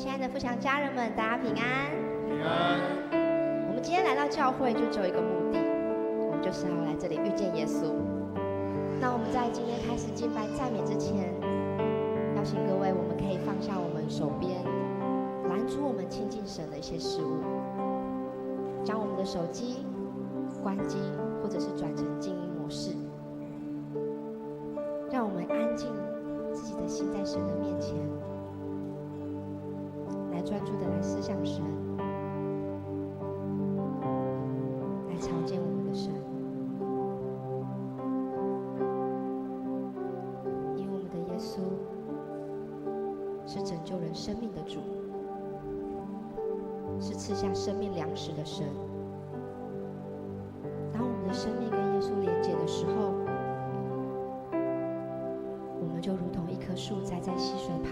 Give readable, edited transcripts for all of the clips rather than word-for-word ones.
亲爱的富强家人们，大家平安。平安。我们今天来到教会就只有一个目的，我们就是要来这里遇见耶稣。那我们在今天开始敬拜赞美之前，邀请各位，我们可以放下我们手边拦阻我们亲近神的一些事物，将我们的手机关机，或者是转成静音模式，让我们安静自己的心在神的面前，来专注的来思想神，来朝见我们的神。因为我们的耶稣是拯救人生命的主，是赐下生命粮食的神。当我们的生命跟耶稣连结的时候，我们就如同一棵树栽在溪水旁，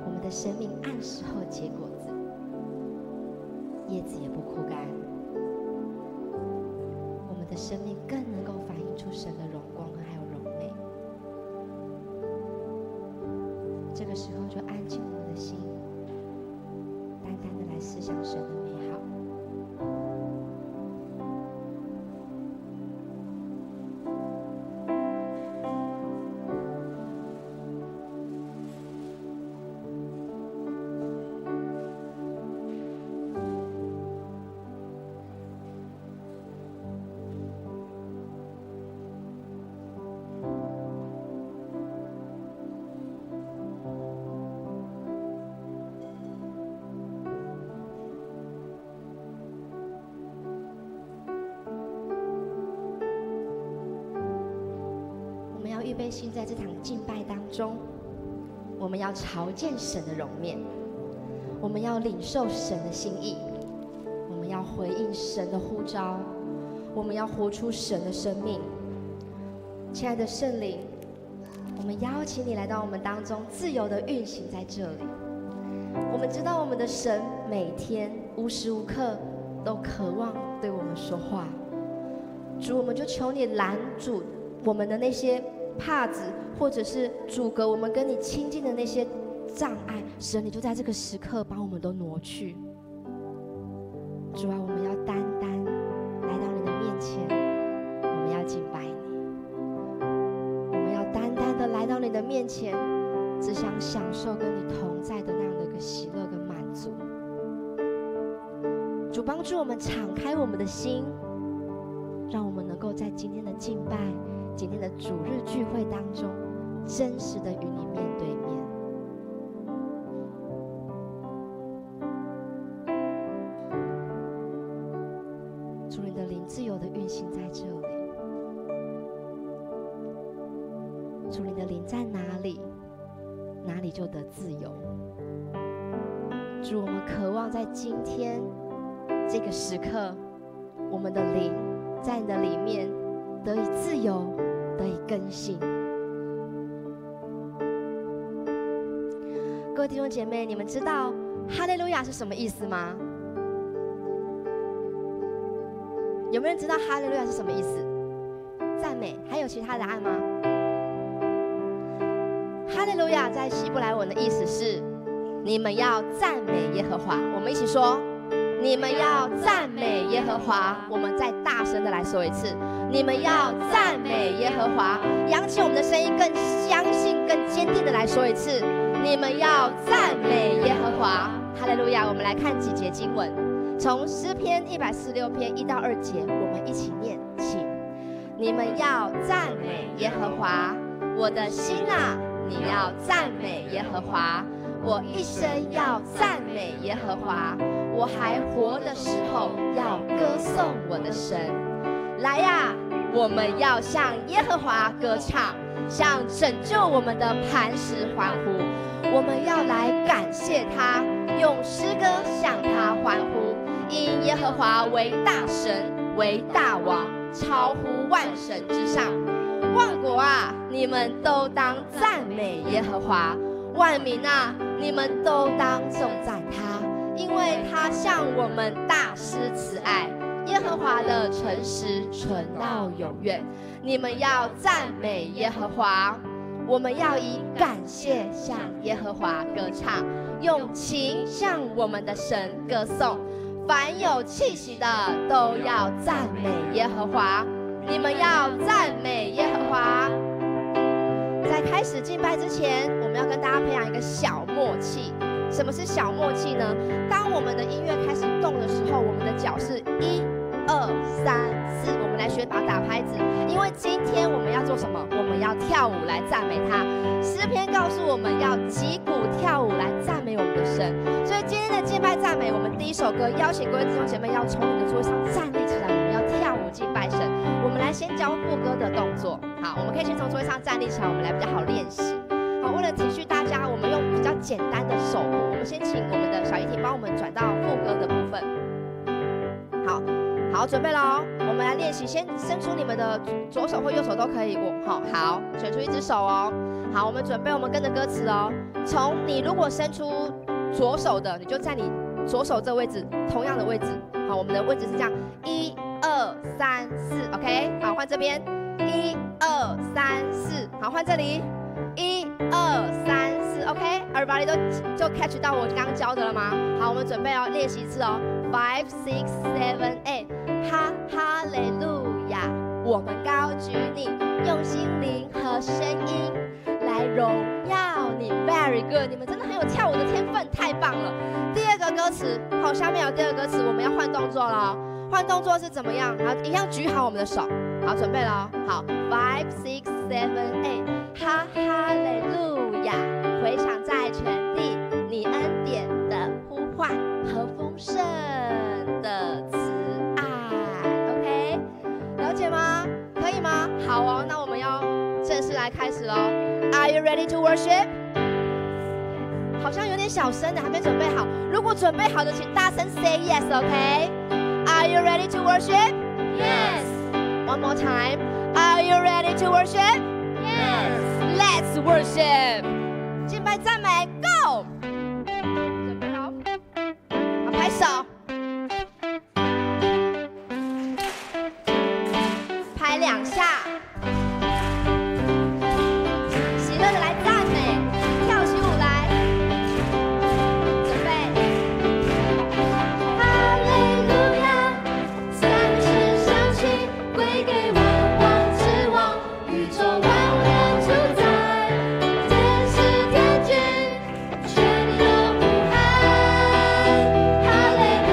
我们的生命按时候结果子，叶子也不枯干，我们的生命更能够反映出神的荣光还有荣美。这个时候就安静我们的心，单单的来思想神的美好。预备心在这场敬拜当中，我们要朝见神的容面，我们要领受神的心意，我们要回应神的呼召，我们要活出神的生命。亲爱的圣灵，我们邀请你来到我们当中，自由的运行在这里。我们知道我们的神每天无时无刻都渴望对我们说话，主，我们就求你拦阻我们的那些帕子，或者是阻隔我们跟你亲近的那些障碍，神，你就在这个时刻把我们都挪去。主啊，我们要单单来到你的面前，我们要敬拜你，我们要单单的来到你的面前，只想享受跟你同在的那样的一个喜乐跟满足。主，帮助我们敞开我们的心，让我们能够在今天的敬拜，今天的主日聚会当中，真实的与你面对面。主，你的灵自由的运行在这里。主，你的灵在哪里，哪里就得自由。主，我们渴望在今天这个时刻，我们的灵在你的里面得以自由，得以更新。各位弟兄姐妹，你们知道哈利路亚是什么意思吗？有没有人知道哈利路亚是什么意思？赞美。还有其他答案吗？哈利路亚在希伯来文的意思是你们要赞美耶和华。我们一起说，你们要赞美耶和华。我们再大声的来说一次，你们要赞美耶和华。扬起我们的声音，更相信更坚定的来说一次，你们要赞美耶和华。哈利路亚。我们来看几节经文，从诗篇146篇1到2节，我们一起念，请。你们要赞美耶和华，我的心啊，你要赞美耶和华，我一生要赞美耶和华，我还活的时候要歌颂我的神。来呀，我们要向耶和华歌唱，向拯救我们的磐石欢呼。我们要来感谢他，用诗歌向他欢呼。因耶和华为大神，为大王，超乎万神之上。万国啊，你们都当赞美耶和华；万民啊，你们都当颂赞他，因为他向我们大施慈爱。耶和华的诚实存到永远。你们要赞美耶和华。我们要以感谢向耶和华歌唱，用情向我们的神歌颂。凡有气息的都要赞美耶和华。你们要赞美耶和华。在开始敬拜之前，我们要跟大家培养一个小默契。什么是小默契呢？当我们的音乐开始动的时候，我们的脚是1、2、3、4，我们来学打拍子。因为今天我们要做什么？我们要跳舞来赞美他。诗篇告诉我们要击鼓跳舞来赞美我们的神。所以今天的敬拜赞美，我们第一首歌邀请各位弟兄姐妹要从你的座位上站立起来，我们要跳舞敬拜神。我们来先教副歌的动作。好，我们可以先从座位上站立起来，我们来比较好练习。好，为了体恤大家，我们用比较简单的手谱。我们先请我们的小怡婷帮我们转到副歌的部分。好，准备了哦。我们来练习，先伸出你们的左手或右手都可以。好，选出一只手哦。好，我们准备，我们跟着歌词哦。从你如果伸出左手的，你就在你左手这个位置，同样的位置。好，我们的位置是这样，1、2、3、4 ，OK。好，换这边，1、2、3、4。好，换这里，1、2、3、4 ，OK。Everybody 就 catch 到我刚刚教的了吗？好，我们准备哦，练习一次哦。5、6、7、8，哈利路亚！我们高举你，用心灵和声音来荣耀你。Very good， 你们真的很有跳舞的天分，太棒了。第二个歌词，好，下面有第二个歌词，我们要换动作了。换动作是怎么样？好，一样举好我们的手。好，准备了。好，5、6、7、8，哈利路亚！回响在全地，你恩典的呼唤和丰盛的慈爱。OK， 了解吗？可以吗？好哦，那我们要正式来开始喽。Are you ready to worship？ 好像有点小声的，还没准备好。如果准备好的，请大声 say yes。OK？Are you ready to worship? Yes. One more time. Are you ready to worship? Yes. Let's worship. 敬拜赞美 ，Go！ 准备好，好，拍手，拍2下，喜乐的来赞美，跳起舞来，准备。哈利路亚，赞诗响起，归给万王之王，宇宙万有主宰。天使天君，全力的呼喊，哈利路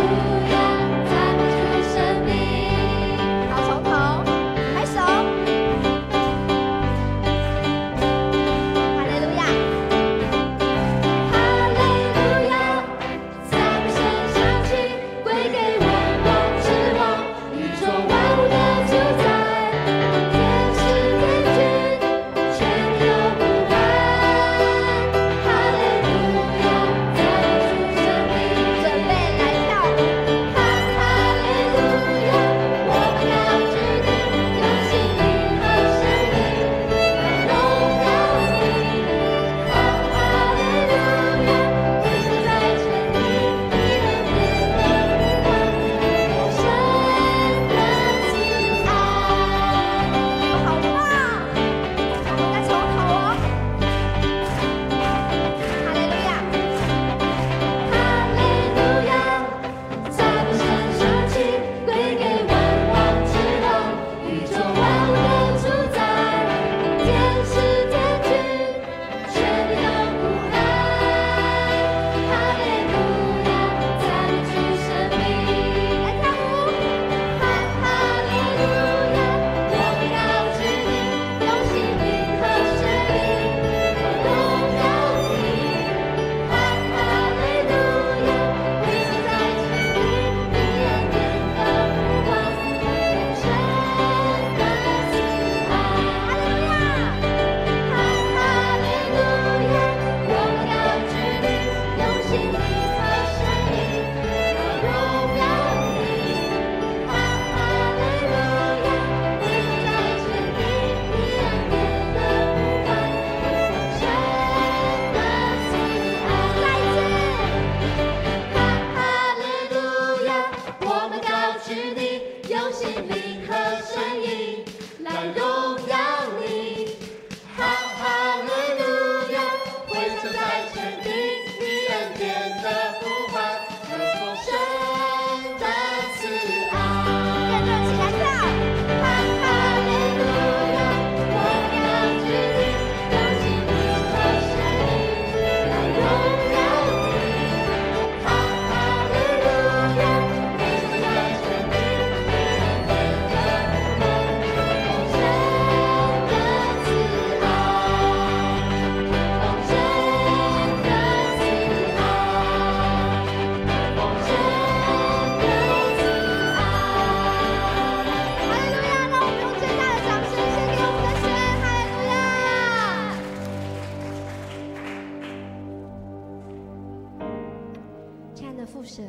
的父神，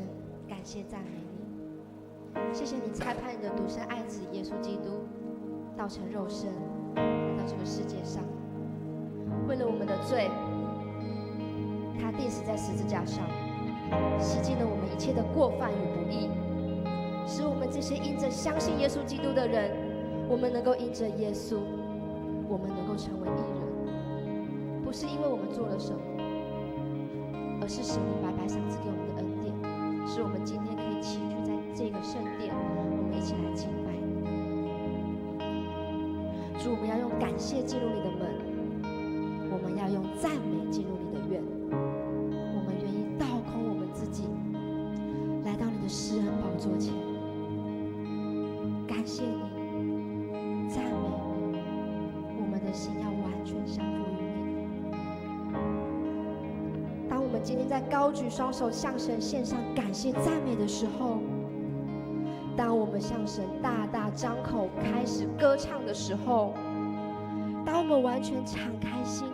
感谢赞美你，谢谢你差派你的独生爱子耶稣基督道成肉身来到这个世界上，为了我们的罪，他钉死在十字架上，洗净了我们一切的过犯与不义，使我们这些因着相信耶稣基督的人，我们能够因着耶稣，我们能够成为义人，不是因为我们做了什么，而是神你白白赏赐给我们的恩典，使我们今天可以齐聚在这个圣殿，我们一起来敬拜你。主，我们要用感谢进入你的门，我们要用赞美进入你的院，我们愿意倒空我们自己，来到你的施恩宝座前，感谢你，赞美你，我们的心要完全降服于你。当我们今天在高举双手向神献上感谢赞美的时候，当我们向神大大张口开始歌唱的时候，当我们完全敞开心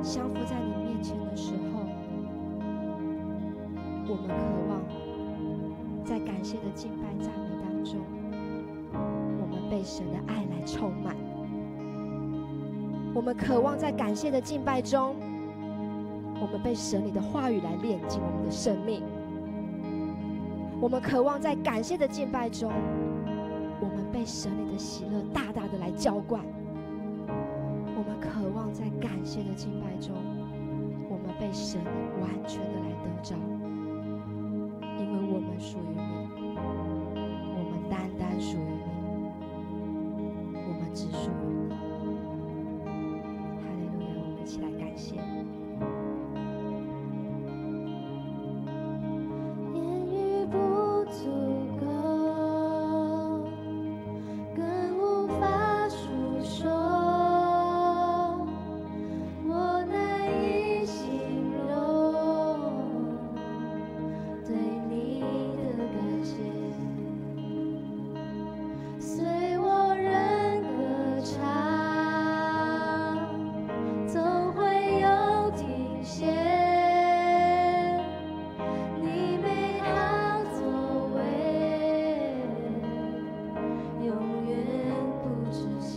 降服在你面前的时候，我们渴望在感谢的敬拜赞美当中，我们被神的爱来充满，我们渴望在感谢的敬拜中，我们被神你的话语来炼净我们的生命，我们渴望在感谢的敬拜中，我们被神你的喜乐大大的来浇灌，我们渴望在感谢的敬拜中，我们被神你完全的来得着，因为我们属于你，我们单单属于你，我们只属于你。哈利路亚！我们一起来感谢。言语不足够，更无法述说，我难以形容对你的感谢。随我人歌唱，总会有停歇。你美好作为，永远不止息。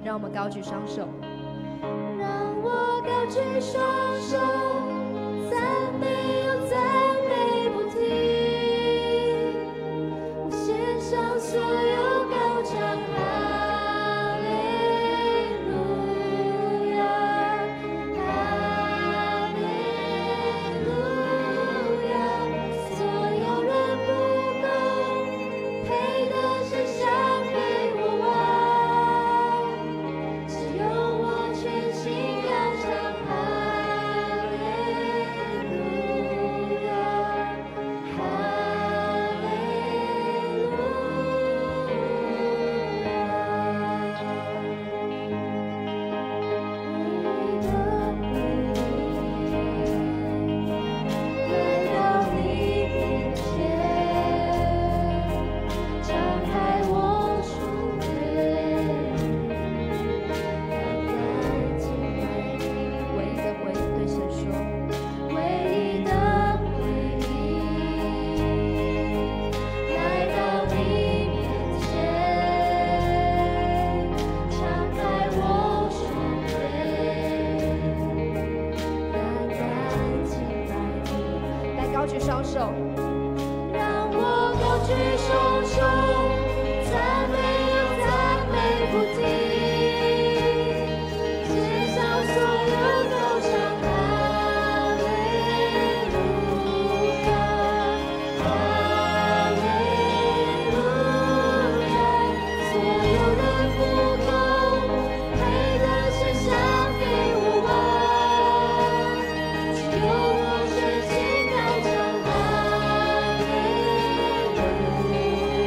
让我们高举双手，让我高举双手，赞美又赞美不停。我献上所有高唱，哈利路亚，哈利路亚。所有人不公，配的是赏给我王。只有我全心高唱，哈利路亚，哈利路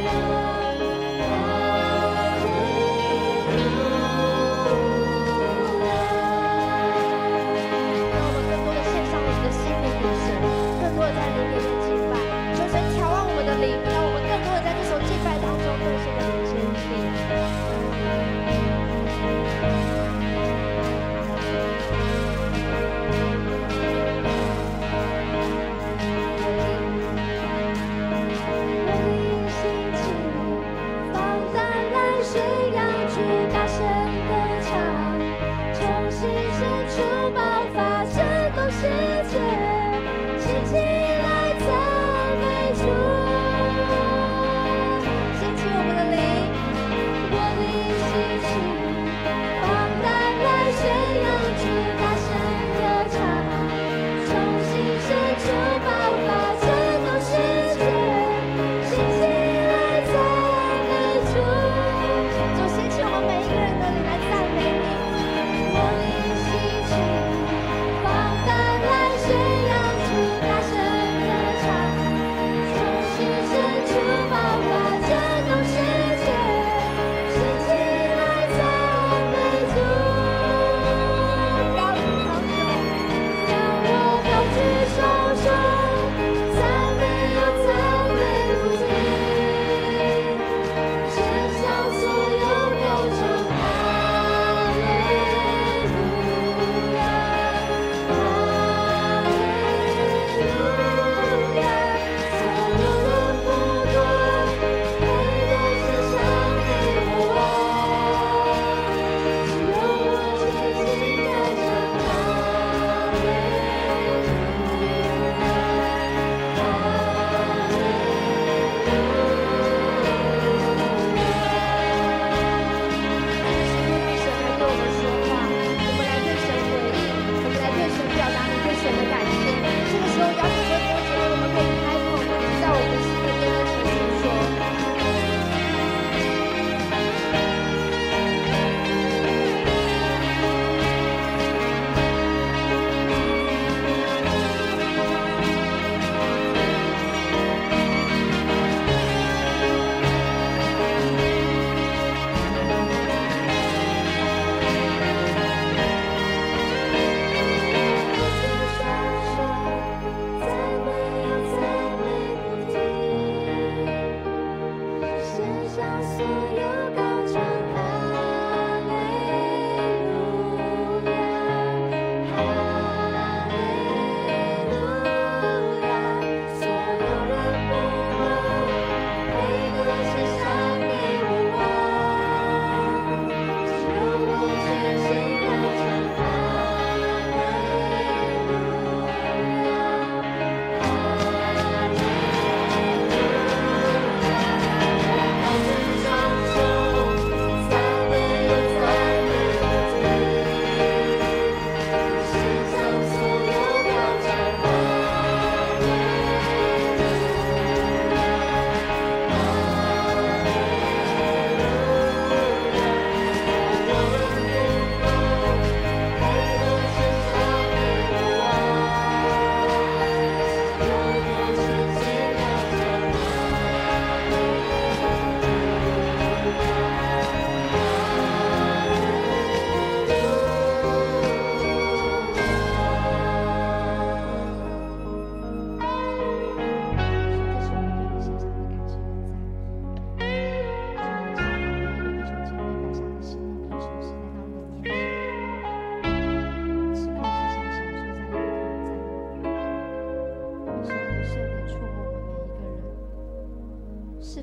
亚。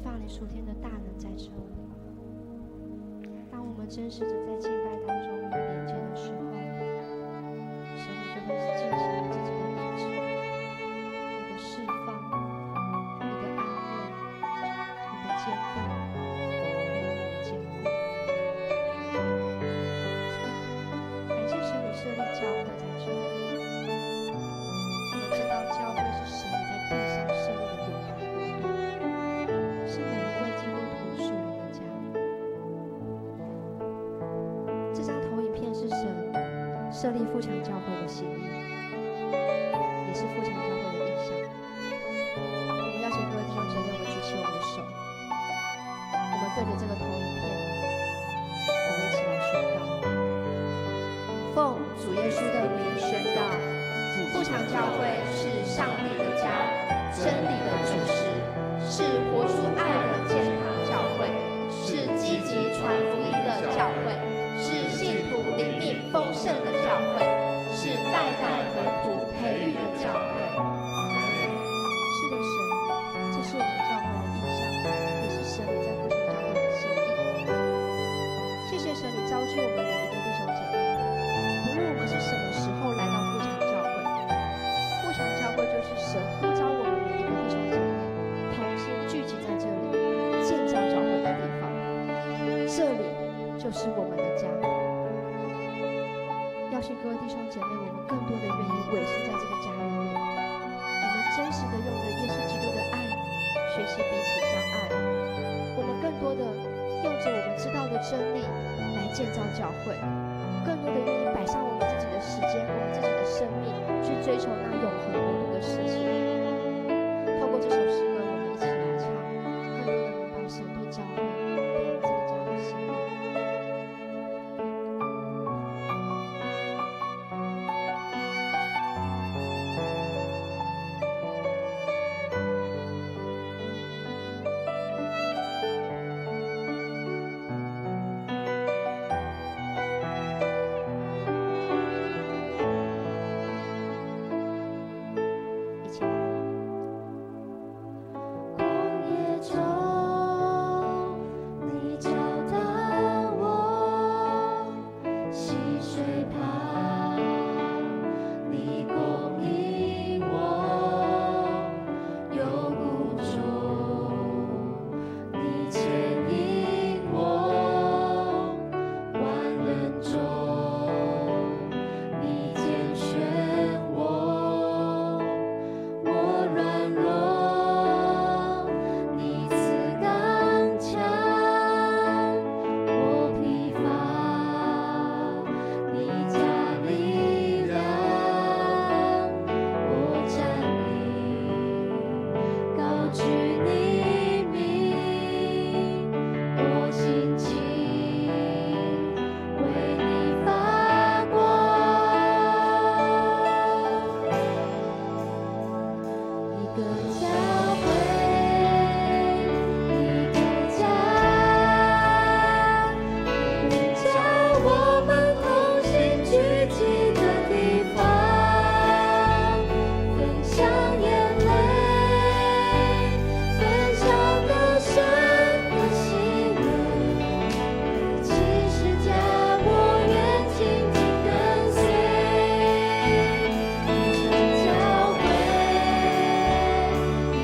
放你属天的大能在这里。当我们真实的在敬拜当中有连接的时候，神你就会进行你自己的医治、你的释放、你的安慰、你的坚固，还有你的坚固。感谢神你设立教会在这里。我们知道教会是神你在地上设立的永恒国度，是每一位基督徒属灵的家。这张投影片是神设立富强教会的心意，也是富强教会的意向。我们邀请各位弟兄姐妹，我们举起我们的手，我们对着这个投影片，我们一起来宣告：奉主耶稣的名宣告，富强教会是上帝的家，真理的主食，是活出爱的健康教会，是积极传福音的教会，是信徒灵命丰盛的教会，是代代门徒培育的教会。是的，神，这是我们教会的意向，也是神你在富强教会的心意。谢谢神，你召聚我们每一个弟兄姐妹，不论我们是什么时候来到富强教会，富强教会就是神呼召我们每一个弟兄姐妹同心聚集在这里，建造教会的地方。这里就是我们的家。邀请各位弟兄姐妹，我们更多的愿意委身在这个家里面，我们真实的用着耶稣基督的爱学习彼此相爱，我们更多的用着我们知道的真理来建造教会，更多的愿意摆上我们自己的时间，我们自己的生命去追求那永恒国度的事情。透过这首诗歌，我们一起来唱，更多的明白神对教会、对我们这个家的心意。一起来。旷野中，你找到我，溪水旁，你供应我，幽谷中，你牵引我，万人中，你拣选我。我软弱，你赐刚强；我疲乏，你加力量。我站立，高举你名，我心情为你发光。一个教会，一个家，呼叫我们同心聚集的地方，分享眼泪，分享歌声的喜乐，其实家我愿紧紧跟随。一个教会，一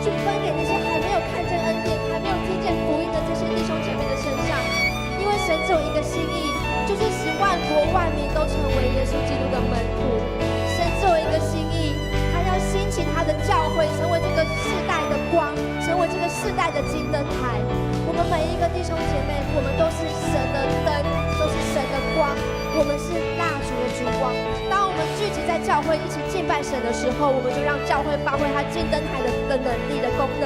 去分给那些还没有看见恩典、还没有听见福音的这些弟兄姐妹的身上。因为神只有一个心意，就是使万国万民都成为耶稣基督的门徒。神只有一个心意，他要兴起他的教会，成为这个世代的光，成为这个世代的金灯台。我们每一个弟兄姐妹，我们都是神的灯，都是神的光，我们是蜡烛的烛光。当我们聚集在教会一起敬拜神的时候，我们就让教会发挥它金灯台的能力的功能。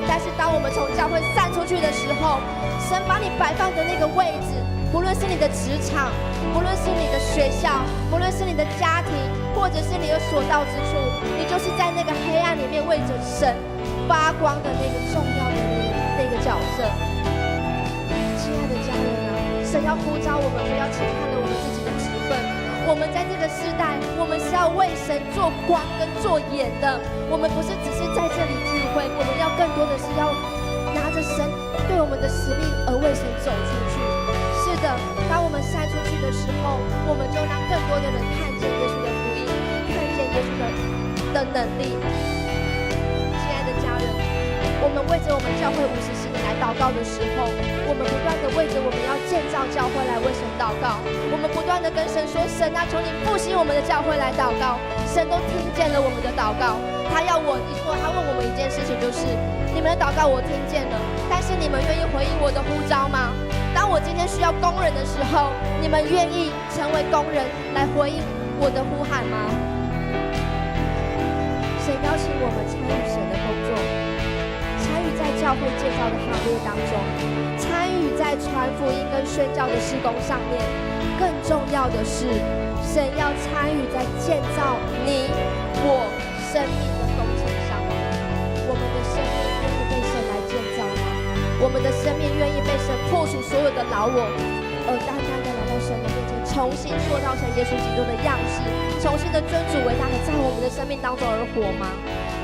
但是当我们从教会散出去的时候，神把你摆放的那个位置，不论是你的职场，不论是你的学校，不论是你的家庭，或者是你的所到之处，你就是在那个黑暗里面为着神发光的那个重要的那个角色。亲爱的家人啊，神要呼召我们，不要轻看了我们自己的职分。我们在这个时代，我们是要为神做光跟做盐的。我们不是只是在这里聚会，我们要更多的是要拿着神对我们的使命而为神走出去。是的，当我们散出去的时候，我们就让更多的人看见耶稣的福音，看见耶稣的能力。亲爱的家人，我们为着我们教会50周年来祷告的时候，我们不断的为着我们要建造教会来为神祷告。我们不断的跟神说：神啊，求你复兴我们的教会来祷告。神都听见了我们的祷告，他问我们一件事情，就是你们的祷告我听见了，但是你们愿意回应我的呼召吗？当我今天需要工人的时候，你们愿意成为工人来回应我的呼喊吗？神邀请我们参与神的工作，参与在教会建造的行列当中，参与在传福音跟宣教的事工上面。更重要的是，神要参与在建造你我生命的工程上。我们的生命愿意被神来建造吗？我们的生命愿意被神破除所有的老我，而单单的来到神的面前，重新塑造成耶稣基督的样式，重新的尊主为大的在我们的生命当中而活吗？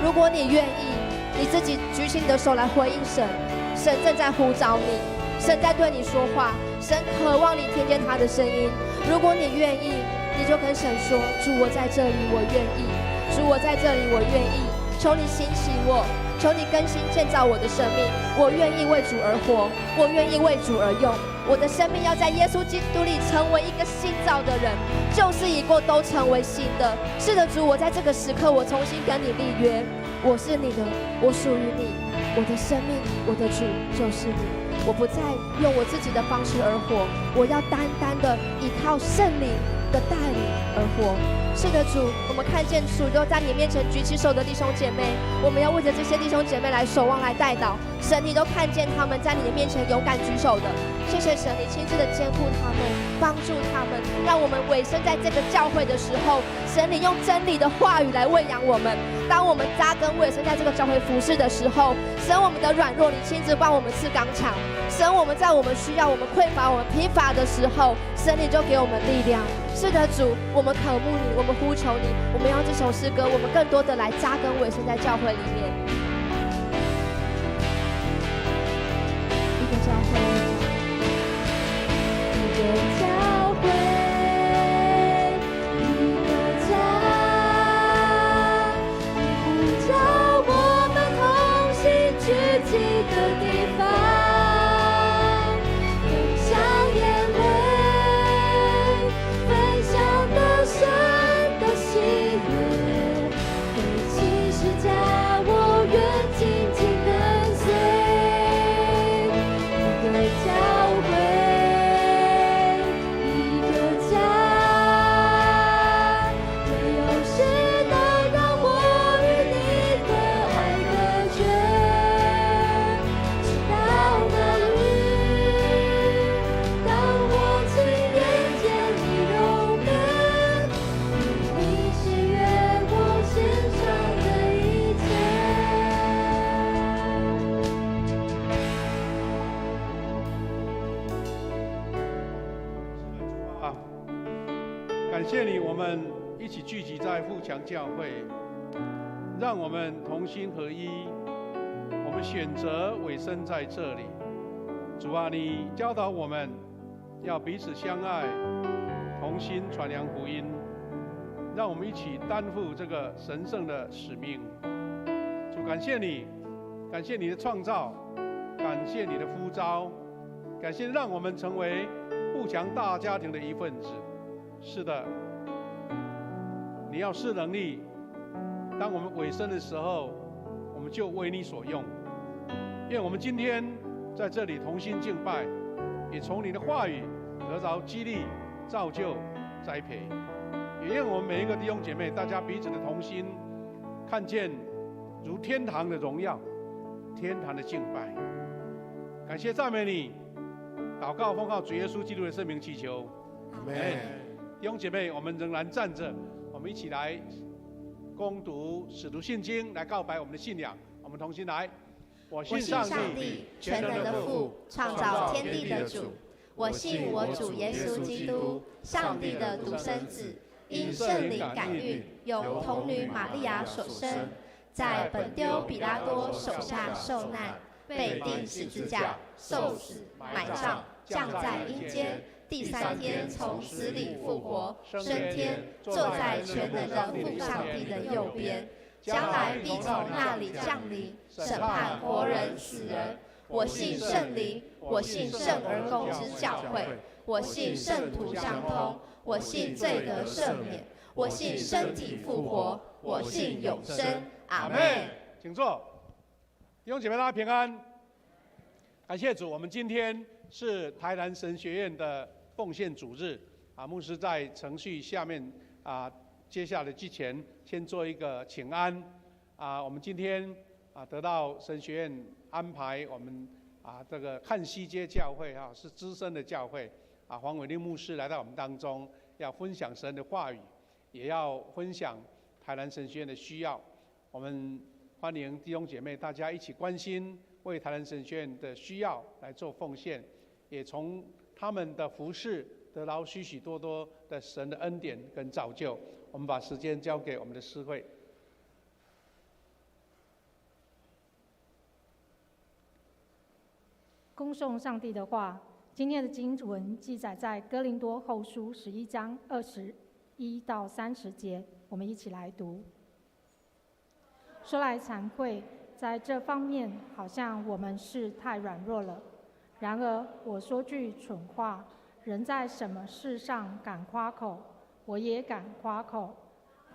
如果你愿意，你自己举起你的手来回应神，神正在呼召你，神在对你说话，神渴望你听见他的声音。如果你愿意，你就跟神说：主，我在这里，我愿意。主，我在这里，我愿意。求你兴起我，求你更新建造我的生命。我愿意为主而活，我愿意为主而用。我的生命要在耶稣基督里成为一个新造的人，旧事已过，都成为新的。是的，主，我在这个时刻，我重新跟你立约，我是你的，我属于你。我的生命，我的主就是你。我不再用我自己的方式而活，我要单单的依靠圣灵的带领而活。是的，主，我们看见主都在你面前举起手的弟兄姐妹，我们要为着这些弟兄姐妹来守望来代祷。神，你都看见他们在你的面前勇敢举手的，谢谢神，你亲自的监护他们，帮助他们，让我们委身在这个教会的时候，神你用真理的话语来喂养我们。当我们扎根委身在这个教会服事的时候，神，我们的软弱你亲自帮我们赐刚强。神，我们在我们需要、我们匮乏、我们疲乏的时候，神你就给我们力量。是的，主，我们渴慕你，我们呼求你，我们用这首诗歌，我们更多的来扎根委身在教会里面。一个教会，一个教会，一个家，呼召我们同心聚集的地方。感谢你，我们一起聚集在富强教会，让我们同心合一。我们选择委身在这里。主啊，你教导我们要彼此相爱，同心传扬福音，让我们一起担负这个神圣的使命。主，感谢你感谢你的创造，感谢你的呼召，感谢让我们成为富强大家庭的一份子。是的，你要施能力，当我们尾声的时候，我们就为你所用。愿我们今天在这里同心敬拜，也从你的话语得着激励、造就、栽培。也愿我们每一个弟兄姐妹，大家彼此的同心，看见如天堂的荣耀，天堂的敬拜。感谢赞美你，祷告奉靠主耶稣基督的圣名祈求，阿们。弟兄姐妹，我们仍然站着，我们一起来攻读使徒信经，来告白我们的信仰。我们同心来。我信上帝，全能的父，创造天地的主。我信我主耶稣基督，上帝的独生子，因圣灵感孕，由童女玛利亚所生，在本丢彼拉多手下受难，被钉十字架，受死，埋葬，降在阴间。第3天从死里复活，升天，坐在全能的父上帝的右边，将来必从那里降临，审判活人死人。我信圣灵，我信圣而公之教会，我信圣徒相通，我信罪得赦免，我信身体复活，我信永生。阿们。请坐。弟兄姐妹，大家平安。感谢主，我们今天是台南神学院的奉献主日牧师在程序下面接下来之前，先做一个请安我们今天得到神学院安排，我们这个汉西街教会是资深的教会黄伟立牧师来到我们当中，要分享神的话语，也要分享台南神学院的需要。我们欢迎弟兄姐妹大家一起关心，为台南神学院的需要来做奉献，也从他们的服事得到许许多多的神的恩典跟造就。我们把时间交给我们的诗会。恭颂上帝的话，今天的经文记载在哥林多后书11章21到30节，我们一起来读。说来惭愧，在这方面好像我们是太软弱了。然而我说句蠢话，人在什么事上敢夸口，我也敢夸口。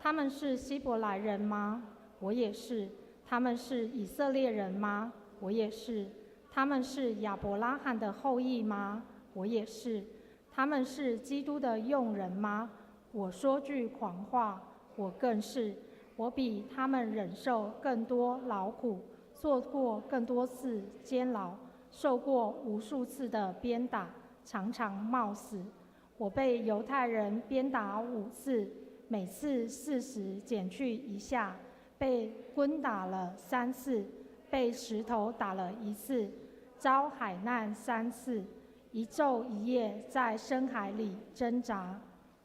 他们是希伯来人吗？我也是。他们是以色列人吗？我也是。他们是亚伯拉罕的后裔吗？我也是。他们是基督的用人吗？我说句狂话，我更是。我比他们忍受更多劳苦，做过更多次监牢，受过无数次的鞭打，常常冒死。我被犹太人鞭打5次，每次40减去1下，被棍打了3次，被石头打了1次，遭海难3次，一昼一夜在深海里挣扎。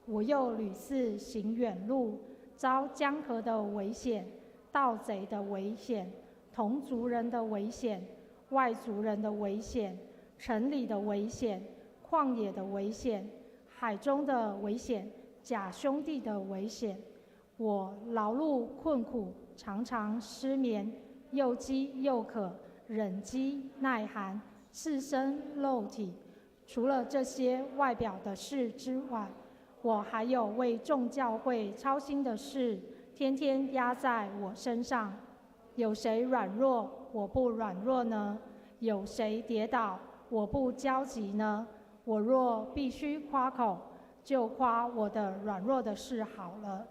我又屡次行远路，遭江河的危险，盗贼的危险，同族人的危险，外族人的危险，城里的危险，旷野的危险，海中的危险，假兄弟的危险。我劳碌困苦，常常失眠，又饥又渴，忍饥耐寒，赤身露体。除了这些外表的事之外，我还有为众教会操心的事，天天压在我身上。有谁软弱，我不软弱呢？有谁跌倒，我不焦急呢？我若必须夸口，就夸我的软弱的事好了。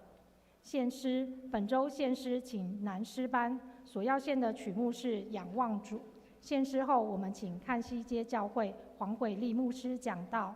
献诗，本周献诗请男诗班，所要献的曲目是《仰望主》。献诗后，我们请汉西街教会黄伟立牧师讲道。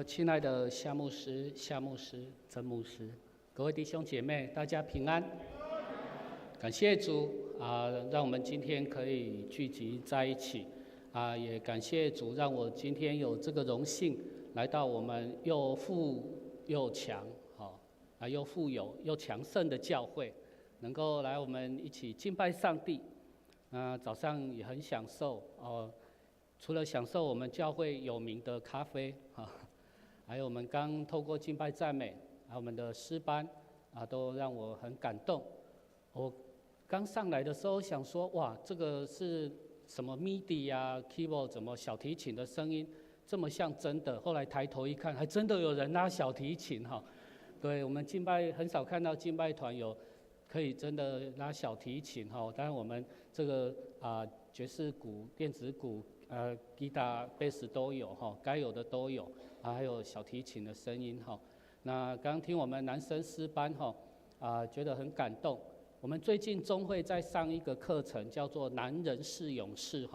亲爱的夏牧师、曾牧师，各位弟兄姐妹，大家平安。感谢主让我们今天可以聚集在一起也感谢主，让我今天有这个荣幸来到我们又富又强又富有又强盛的教会，能够来我们一起敬拜上帝。早上也很享受除了享受我们教会有名的咖啡还有我们刚透过敬拜赞美，还有我们的诗班都让我很感动。我刚上来的时候想说，哇，这个是什么 MIDI keyboard 怎么小提琴的声音这么像真的？后来抬头一看，还真的有人拉小提琴对，我们敬拜很少看到敬拜团有可以真的拉小提琴当然我们这个爵士鼓、电子鼓、吉他、贝斯都有该有的都有还有小提琴的声音那刚听我们男生诗班觉得很感动。我们最近中会在上一个课程，叫做“男人是勇士”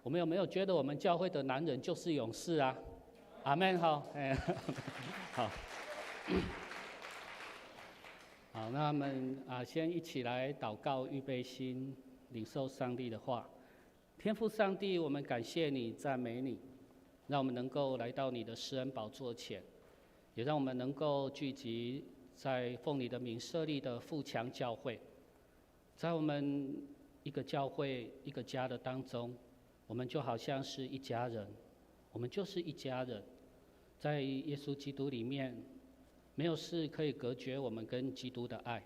我们有没有觉得我们教会的男人就是勇士啊？阿们好，好，那我们先一起来祷告，预备心，领受上帝的话。天父上帝，我们感谢你，赞美你，让我们能够来到你的施恩宝座前，也让我们能够聚集在奉你的名设立的富强教会。在我们一个教会、一个家的当中，我们就好像是一家人，我们就是一家人。在耶稣基督里面，没有事可以隔绝我们跟基督的爱。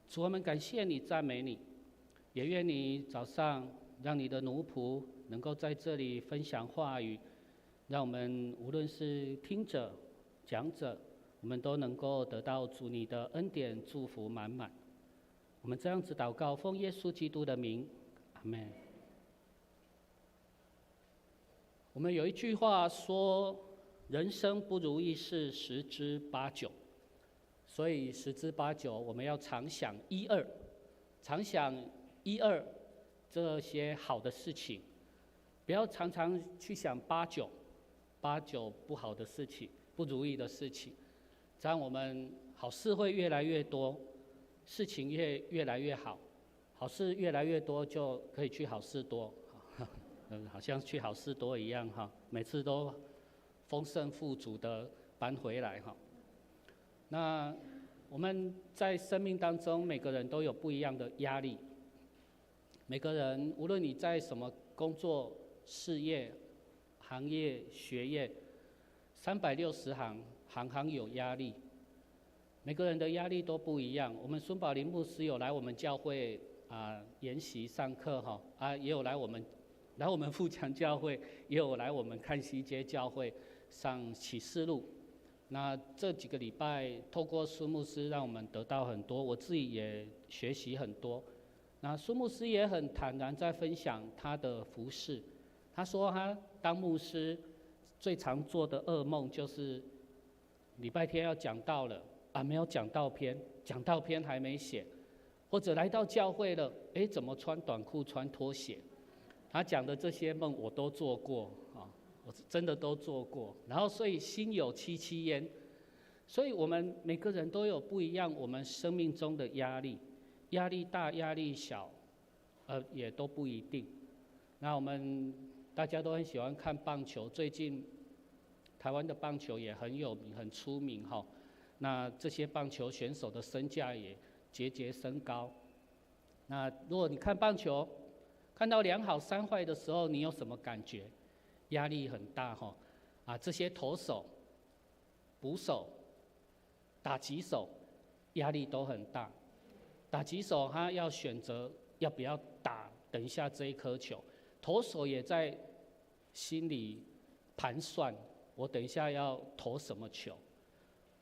主，我们感谢你，赞美你，也愿你早上让你的奴仆能够在这里分享话语，让我们无论是听者、讲者，我们都能够得到主你的恩典祝福满满。我们这样子祷告，奉耶稣基督的名，阿们。我们有一句话说，人生不如意事十之八九，所以十之八九我们要常想一二，常想一二这些好的事情，不要常常去想八九不好的事情、不如意的事情，这样我们好事会越来越多，事情越来越好，好事越来越多就可以去好事多，好像去好事多一样哈，每次都丰盛富足的搬回来哈。那我们在生命当中，每个人都有不一样的压力。每个人无论你在什么工作、事业、行业、学业，360行，行行有压力。每个人的压力都不一样。我们孙宝林牧师有来我们教会研习上课哈，也有来我们富强教会，也有来我们看西街教会上启示录。那这几个礼拜，透过孙牧师，让我们得到很多，我自己也学习很多。那孙牧师也很坦然在分享他的服事。他说他当牧师最常做的噩梦就是礼拜天要讲道了没有讲道篇，讲道篇还没写，或者来到教会了，怎么穿短裤穿拖鞋？他讲的这些梦我都做过我真的都做过。然后所以心有戚戚焉。所以我们每个人都有不一样我们生命中的压力，压力大压力小也都不一定。那我们大家都很喜欢看棒球，最近台湾的棒球也很有名很出名那这些棒球选手的身价也节节升高。那如果你看棒球看到2好3坏的时候，你有什么感觉？压力很大这些投手、捕手、打击手压力都很大。打击手他要选择要不要打等一下这一颗球，投手也在心里盘算，我等一下要投什么球。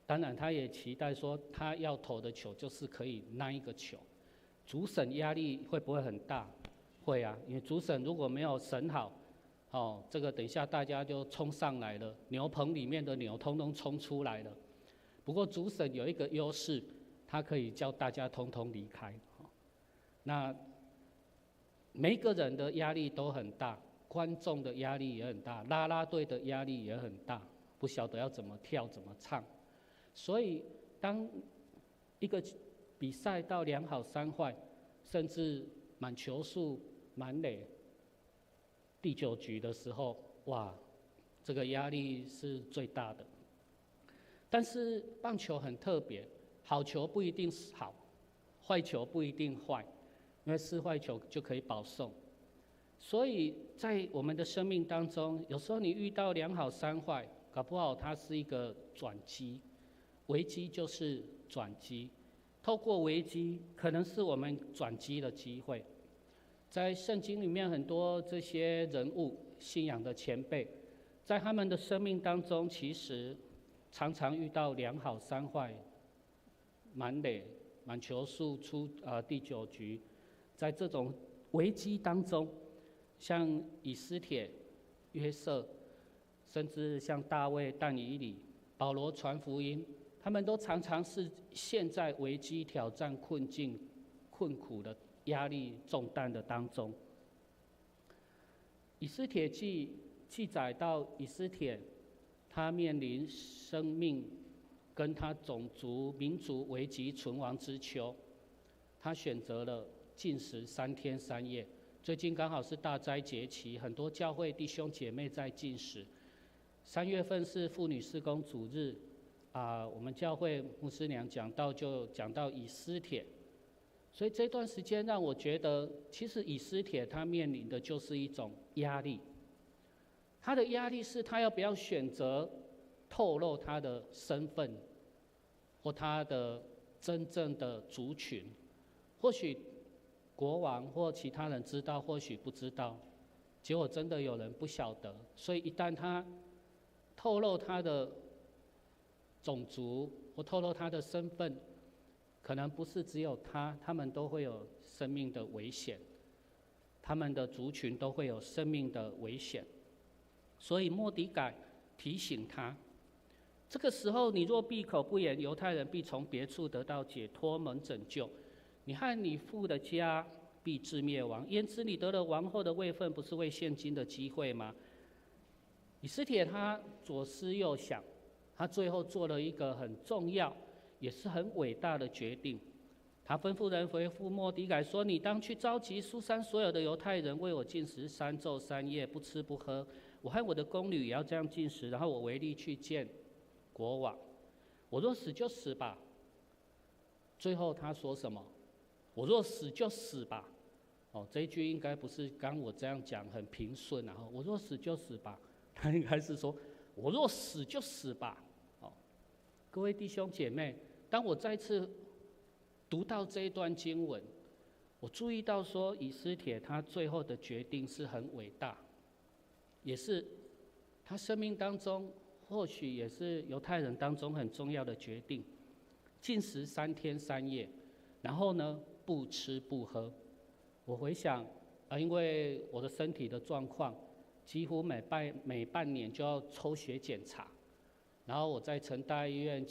当然他也期待说他要投的球就是可以那一个球。主审压力会不会很大？会啊，因为主审如果没有审好这个等一下大家就冲上来了，牛棚里面的牛通通冲出来了。不过主审有一个优势，他可以叫大家通通离开。那每一个人的压力都很大，观众的压力也很大，啦啦队的压力也很大，不晓得要怎么跳怎么唱。所以当一个比赛到2好3坏，甚至满球数满垒第9局的时候，哇，这个压力是最大的。但是棒球很特别，好球不一定是好，坏球不一定坏，因为是坏球就可以保送。所以在我们的生命当中，有时候你遇到2好3坏，搞不好它是一个转机，危机就是转机。透过危机，可能是我们转机的机会。在圣经里面，很多这些人物、信仰的前辈，在他们的生命当中，其实常常遇到2好3坏、满垒、满球数出第9局，在这种危机当中，像以斯帖、约瑟，甚至像大卫、但以理、保罗传福音，他们都常常是陷在危机、挑战、困境、困苦的压力重担的当中。以斯帖记记载到以斯帖，他面临生命跟他种族民族危急存亡之秋，他选择了禁食3天3夜。最近刚好是大斋节期，很多教会弟兄姐妹在禁食。3月份是妇女事工主日我们教会牧师娘讲到以斯帖，所以这段时间让我觉得，其实以斯帖他面临的就是一种压力。他的压力是他要不要选择透露他的身份，或他的真正的族群。或许国王或其他人知道，或许不知道，结果真的有人不晓得，所以一旦他透露他的种族或透露他的身份，可能不是只有他们都会有生命的危险，他们的族群都会有生命的危险。所以末底改提醒他，这个时候你若闭口不言，犹太人必从别处得到解脱，蒙拯救。你和你父的家必至灭亡。焉知你得了王后的位分，不是为现今的机会吗？以斯帖他左思右想，他最后做了一个很重要也是很伟大的决定。他吩咐人回复末底改说：你当去召集书珊所有的犹太人，为我禁食3昼3夜，不吃不喝。我和我的宫女也要这样禁食，然后我唯力去见国王。我若死就死吧。最后他说什么？我若死就死吧。这一句应该不是刚我这样讲很平顺，然后我若死就死吧。他应该是说我若死就死吧。各位弟兄姐妹，当我再次读到这一段经文，我注意到说以斯帖他最后的决定是很伟大，也是他生命当中或许也是犹太人当中很重要的决定。禁食3天3夜，然后呢不吃不喝。我回想因为我的身体的状况，几乎每半年就要抽血检查，然后我在成大医院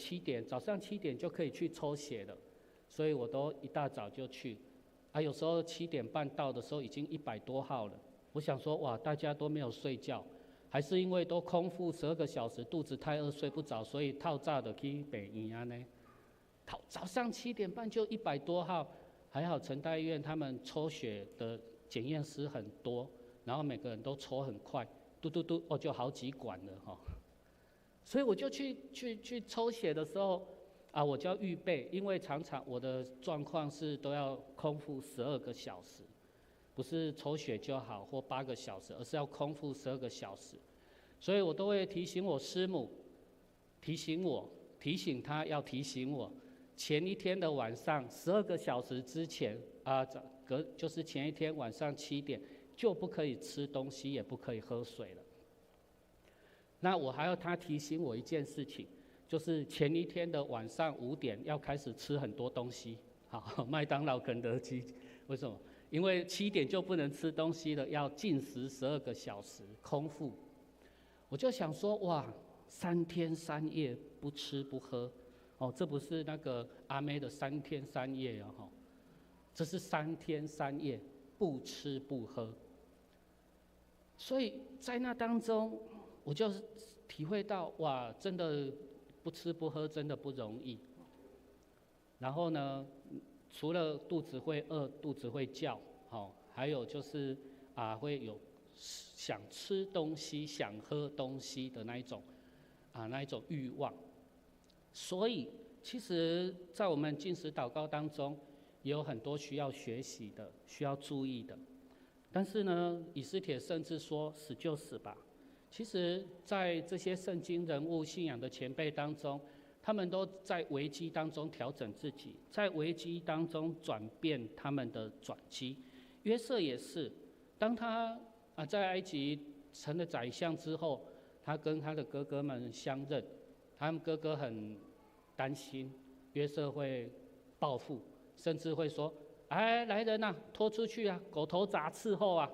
早上7点就可以去抽血了，所以我都一大早就去。有时候7点半到的时候已经100多号了。我想说，哇，大家都没有睡觉，还是因为都空腹12个小时，肚子太饿睡不着，所以套炸的去北医啊呢。早上7点半就100多号，还好成大医院他们抽血的检验师很多，然后每个人都抽很快，嘟嘟嘟，就好几管了哈。所以我就去抽血的时候我就要预备，因为常常我的状况是都要空腹12个小时，不是抽血就好或8个小时，而是要空腹12个小时。所以我都会提醒我师母，提醒她要提醒我，前一天的晚上12个小时之前就是前一天晚上7点就不可以吃东西，也不可以喝水了。那我还要她提醒我一件事情，就是前一天的晚上5点要开始吃很多东西，好，麦当劳、肯德基，为什么？因为7点就不能吃东西了，要禁食12个小时，空腹。我就想说，哇，3天3夜不吃不喝，这不是那个阿妹的3天3夜哦，这是3天3夜不吃不喝。所以在那当中，我就体会到，哇，真的不吃不喝真的不容易。然后呢，除了肚子会饿、肚子会叫，还有就是会有想吃东西、想喝东西的那一种欲望。所以其实在我们禁食祷告当中，也有很多需要学习的、需要注意的。但是呢，以斯帖甚至说死就死吧。其实在这些圣经人物、信仰的前辈当中，他们都在危机当中调整自己，在危机当中转变他们的转机。约瑟也是，当他在埃及成了宰相之后，他跟他的哥哥们相认，他们哥哥很担心约瑟会报复，甚至会说：“来人啊，拖出去啊，狗头铡伺候啊！”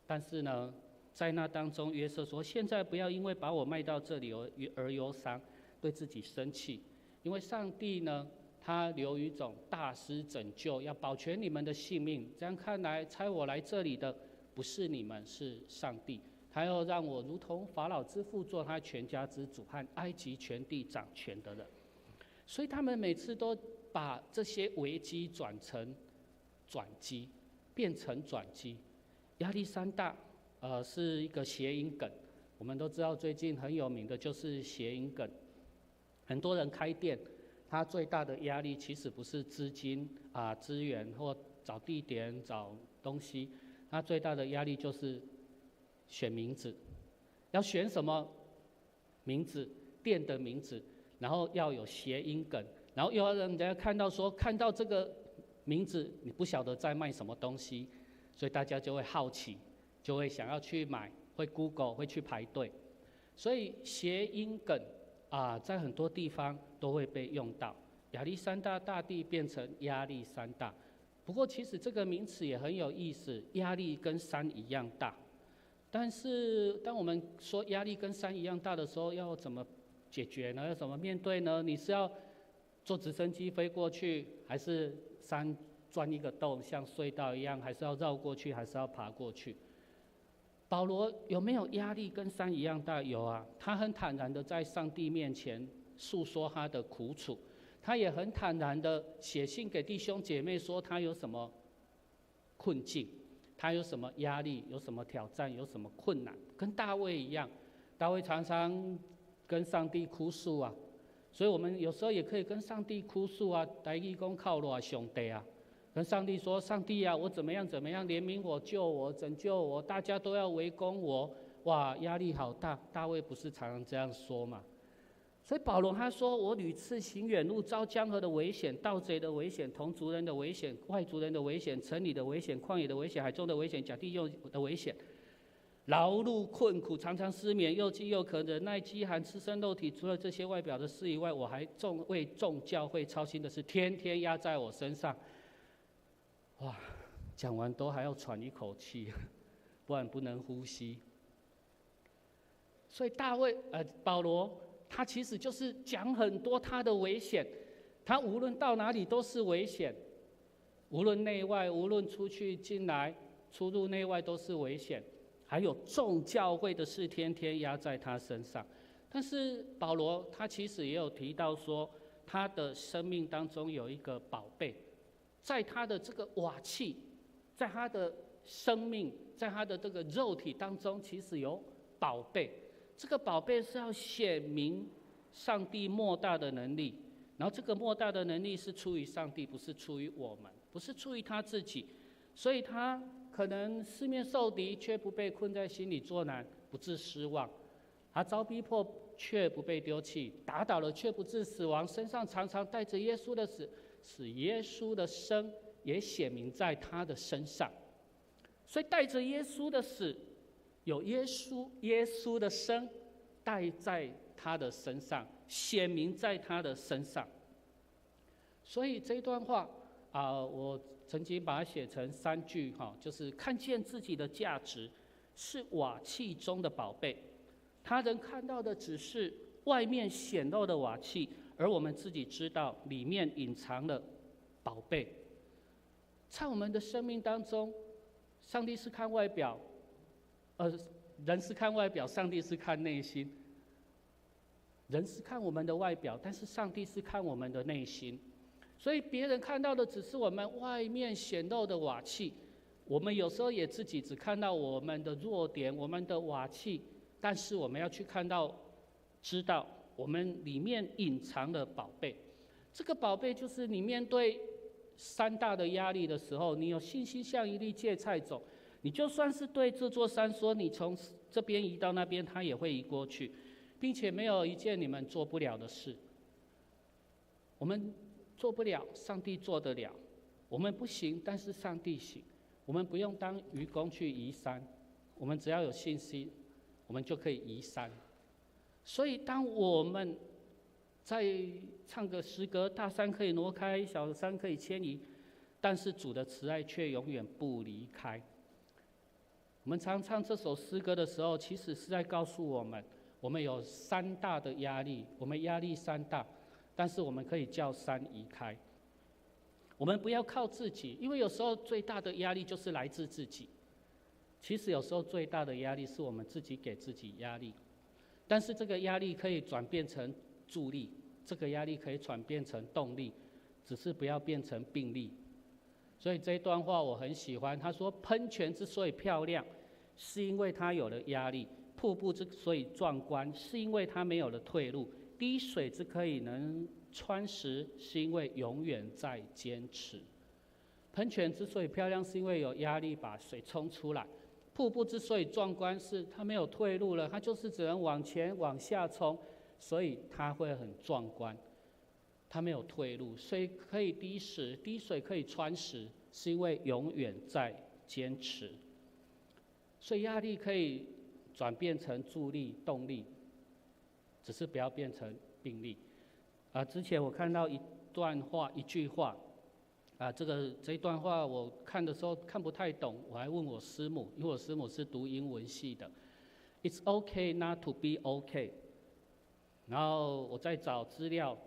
但是呢，在那当中，约瑟说：“现在不要因为把我卖到这里而忧伤，对自己生气，因为上帝呢，他留一种大施拯救，要保全你们的性命。这样看来，差我来这里的不是你们，是上帝。他要让我如同法老之父，做他全家之主，和埃及全地掌权的人。”所以他们每次都把这些危机转成转机，变成转机。亚历山大是一个谐音梗，我们都知道最近很有名的就是谐音梗。很多人开店，他最大的压力其实不是资金资源或找地点找东西，他最大的压力就是选名字，要选什么名字，店的名字，然后要有谐音梗，然后又要让人家看到这个名字你不晓得在卖什么东西，所以大家就会好奇，就会想要去买，会 Google， 会去排队。所以谐音梗在很多地方都会被用到。亚历山大大帝变成压力山大，不过其实这个名词也很有意思，压力跟山一样大。但是当我们说压力跟山一样大的时候，要怎么解决呢？要怎么面对呢？你是要坐直升机飞过去，还是山钻一个洞像隧道一样，还是要绕过去，还是要爬过去？保罗有没有压力跟山一样大？有啊，他很坦然的在上帝面前诉说他的苦楚，他也很坦然的写信给弟兄姐妹说他有什么困境，他有什么压力，有什么挑战，有什么困难，跟大卫一样，大卫常常跟上帝哭诉啊，所以我们有时候也可以跟上帝哭诉啊，台语说靠我兄弟啊，跟上帝说，上帝啊，我怎么样怎么样，怜悯我，救我，拯救我，大家都要围攻我，哇，压力好大。大卫不是常常这样说嘛？所以保罗他说，我屡次行远路，遭江河的危险，盗贼的危险，同族人的危险，外族人的危险，城里的危险，旷野的危险，海中的危险，假弟兄的危险，劳碌困苦，常常失眠，又饥又渴，忍耐饥寒，赤身肉体。除了这些外表的事以外，我还为众教会操心的事，天天压在我身上。哇，讲完都还要喘一口气，不然不能呼吸。所以保罗他其实就是讲很多他的危险，他无论到哪里都是危险，无论内外，无论出去进来，出入内外都是危险。还有众教会的事天天压在他身上。但是保罗他其实也有提到说，他的生命当中有一个宝贝，在他的这个瓦器，在他的生命，在他的这个肉体当中，其实有宝贝。这个宝贝是要显明上帝莫大的能力，然后这个莫大的能力是出于上帝，不是出于我们，不是出于他自己。所以他可能四面受敌，却不被困在心里作难，不致失望；他遭逼迫，却不被丢弃；打倒了，却不致死亡。身上常常带着耶稣的死，使耶稣的生也显明在他的身上。所以带着耶稣的死，有耶稣的生带在他的身上，显明在他的身上。所以这段话我曾经把它写成3句就是看见自己的价值是瓦器中的宝贝，他人看到的只是外面显露的瓦器，而我们自己知道里面隐藏了宝贝。在我们的生命当中，上帝是看外表，人是看外表，上帝是看内心。人是看我们的外表，但是上帝是看我们的内心。所以别人看到的只是我们外面显露的瓦器，我们有时候也自己只看到我们的弱点，我们的瓦器，但是我们要去知道我们里面隐藏的宝贝。这个宝贝就是你面对山大的压力的时候，你有信心像一粒芥菜种，你就算是对这座山说你从这边移到那边，它也会移过去，并且没有一件你们做不了的事。我们做不了，上帝做得了；我们不行，但是上帝行。我们不用当愚公去移山，我们只要有信心，我们就可以移山。所以当我们在唱个诗歌，大山可以挪开，小山可以迁移，但是主的慈爱却永远不离开。我们常唱这首诗歌的时候，其实是在告诉我们，我们有山大的压力，我们压力山大，但是我们可以叫山移开。我们不要靠自己，因为有时候最大的压力就是来自自己。其实有时候最大的压力是我们自己给自己压力，但是这个压力可以转变成助力，这个压力可以转变成动力，只是不要变成病力。所以这一段话我很喜欢，他说喷泉之所以漂亮，是因为它有了压力；瀑布之所以壮观，是因为它没有了退路；滴水之可以能穿石，是因为永远在坚持。喷泉之所以漂亮，是因为有压力把水冲出来；瀑布之所以壮观，是它没有退路了，它就是只能往前往下冲，所以它会很壮观。它没有退路，水可以滴石，滴水可以穿石，是因为永远在坚持。所以压力可以转变成助力、动力，只是不要变成病力。之前我看到一段话，一句话，这一段话我看的时候看不太懂，我还问我师母，因为我师母是读英文系的。It's okay not to be okay。然后我在找资料，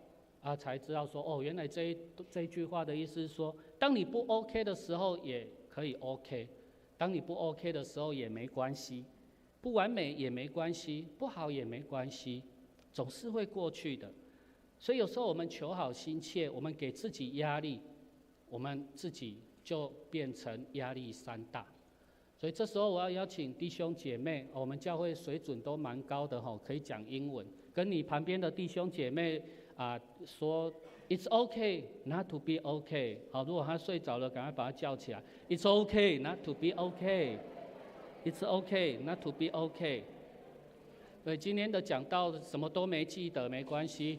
才知道说，哦，原来这一句话的意思是说，当你不 OK 的时候也可以 OK， 当你不 OK 的时候也没关系，不完美也没关系，不好也没关系，总是会过去的。所以有时候我们求好心切，我们给自己压力，我们自己就变成压力山大。所以这时候我要邀请弟兄姐妹，我们教会水准都蛮高的哈，可以讲英文，跟你旁边的弟兄姐妹说 It's okay not to be okay。好，如果他睡着了，赶快把他叫起来。It's okay not to be okay。It's okay not to be okay。对，今天的讲道什么都没记得没关系，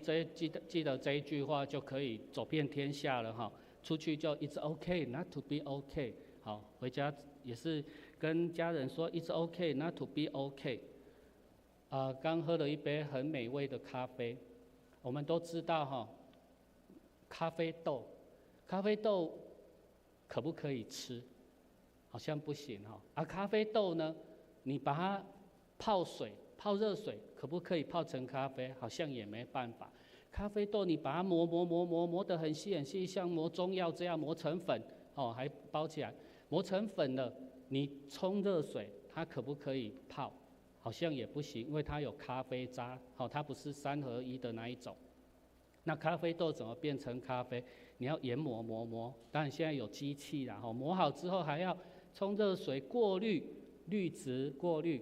记得这一句话就可以走遍天下了哈。出去就 It's okay not to be okay。好，回家也是跟家人说 It's okay not to be okay。刚喝了一杯很美味的咖啡。我们都知道哈，咖啡豆可不可以吃？好像不行哈。咖啡豆呢，你把它泡热水，可不可以泡成咖啡？好像也没办法。咖啡豆你把它磨得很细很细，像磨中药这样磨成粉，还包起来。磨成粉了，你冲热水，它可不可以泡？好像也不行，因为它有咖啡渣，它不是3合1的那一种。那咖啡豆怎么变成咖啡？你要研磨，当然现在有机器啦，磨好之后还要冲热水过滤，滤质过滤。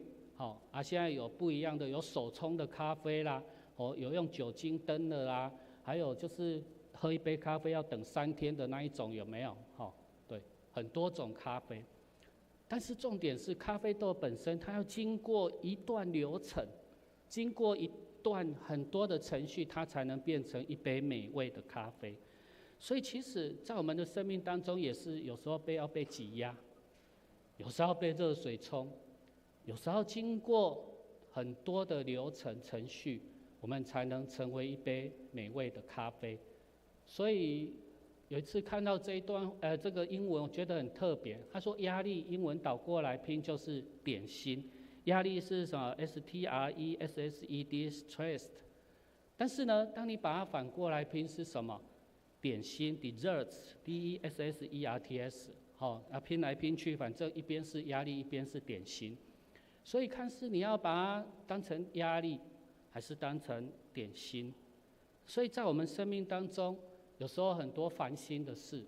现在有不一样的，有手冲的咖啡啦，有用酒精灯的啦，还有就是喝一杯咖啡要等3天的那一种，有没有？对，很多种咖啡。但是重点是咖啡豆本身，它要经过一段流程，经过一段很多的程序，它才能变成一杯美味的咖啡。所以其实在我们的生命当中，也是有时候要被挤压，有时候被热水冲，有时候经过很多的流程程序，我们才能成为一杯美味的咖啡。所以有一次看到这个英文，我觉得很特别。他说压力英文倒过来拼就是点心，压力是什么 ？stressed。但是呢，当你把它反过来拼是什么？点心 desserts，desserts。拼来拼去，反正一边是压力，一边是点心。所以看是你要把它当成压力，还是当成点心。所以在我们生命当中，有时候很多烦心的事，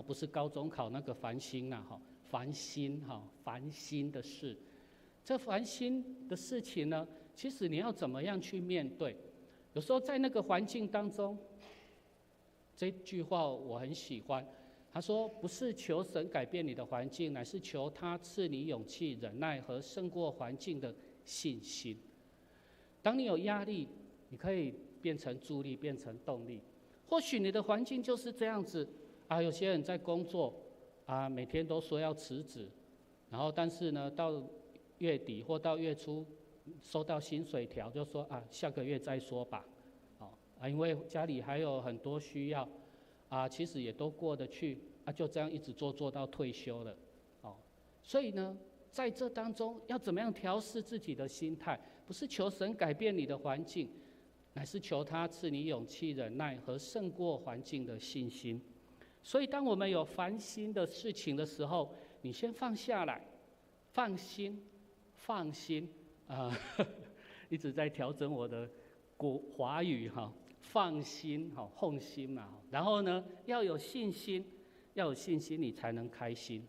不是高中考那个烦心啦，烦心的事。这烦心的事情呢，其实你要怎么样去面对？有时候在那个环境当中，这句话我很喜欢。他说：“不是求神改变你的环境，乃是求他赐你勇气、忍耐和胜过环境的信心。当你有压力，你可以变成助力，变成动力。或许你的环境就是这样子有些人在工作每天都说要辞职，然后但是呢，到月底或到月初收到薪水条，就说下个月再说吧。因为家里还有很多需要。”其实也都过得去就这样一直做到退休了。所以呢，在这当中要怎么样调试自己的心态？不是求神改变你的环境，乃是求他赐你勇气、忍耐和胜过环境的信心。所以当我们有烦心的事情的时候，你先放下来，放心一直在调整我的华语放心放心嘛。然后呢，要有信心你才能开心。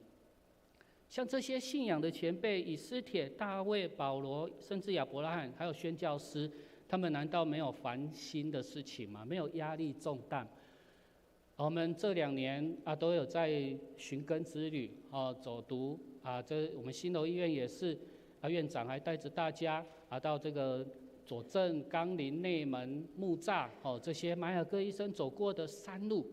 像这些信仰的前辈，以斯帖、大卫、保罗，甚至亚伯拉罕，还有宣教师，他们难道没有烦心的事情吗？没有压力重担？我们这2年都有在寻根之旅走读这我们新楼医院也是院长还带着大家到这个左镇、冈林、内门、木栅这些马雅各医生走过的山路，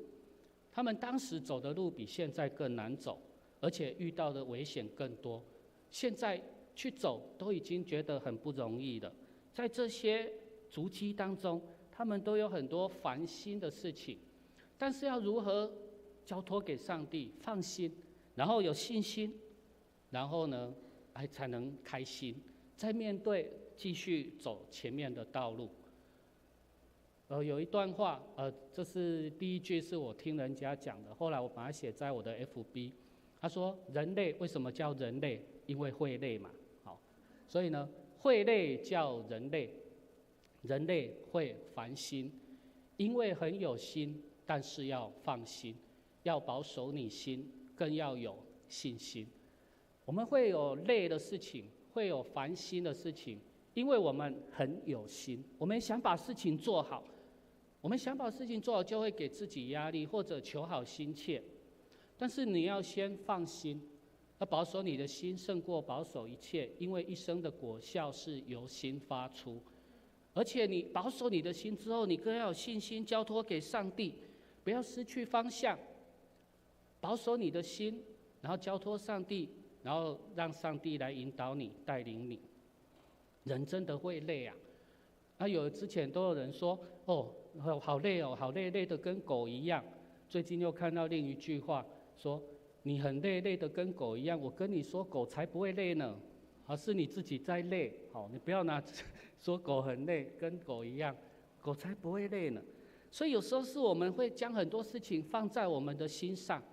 他们当时走的路比现在更难走，而且遇到的危险更多。现在去走都已经觉得很不容易了。在这些足迹当中，他们都有很多烦心的事情，但是要如何交托给上帝，放心，然后有信心，然后呢，才能开心，再面对继续走前面的道路。有一段话，这是第一句是我听人家讲的，后来我把它写在我的 FB。他说：人类为什么叫人类？因为会累嘛，好，所以呢，会累叫人类，人类会烦心，因为很有心，但是要放心，要保守你心，更要有信心。我们会有累的事情，会有烦心的事情，因为我们很有心，我们想把事情做好，我们想把事情做好，就会给自己压力或者求好心切。但是你要先放心，要保守你的心胜过保守一切，因为一生的果效是由心发出。而且你保守你的心之后，你更要有信心交托给上帝，不要失去方向。保守你的心，然后交托上帝，然后让上帝来引导你、带领你。人真的会累啊！之前都有人说：“哦，好累哦，好累，累得跟狗一样。”最近又看到另一句话说：“你很累，累得跟狗一样。”我跟你说，狗才不会累呢，而是你自己在累。好，你不要拿说狗很累，跟狗一样，狗才不会累呢。所以有时候是我们会将很多事情放在我们的心上，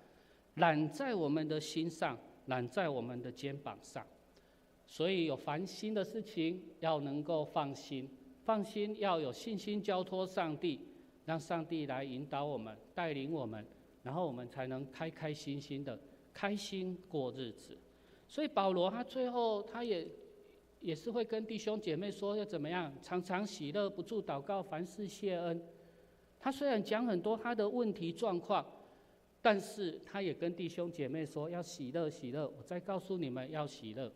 揽在我们的心上，揽在我们的肩膀上。所以有烦心的事情要能够放心，放心要有信心交托上帝，让上帝来引导我们、带领我们，然后我们才能开开心心的开心过日子。所以保罗他最后他也是会跟弟兄姐妹说要怎么样，常常喜乐，不住祷告，凡事谢恩。他虽然讲很多他的问题状况，但是他也跟弟兄姐妹说要喜乐，喜乐。我再告诉你们要喜乐。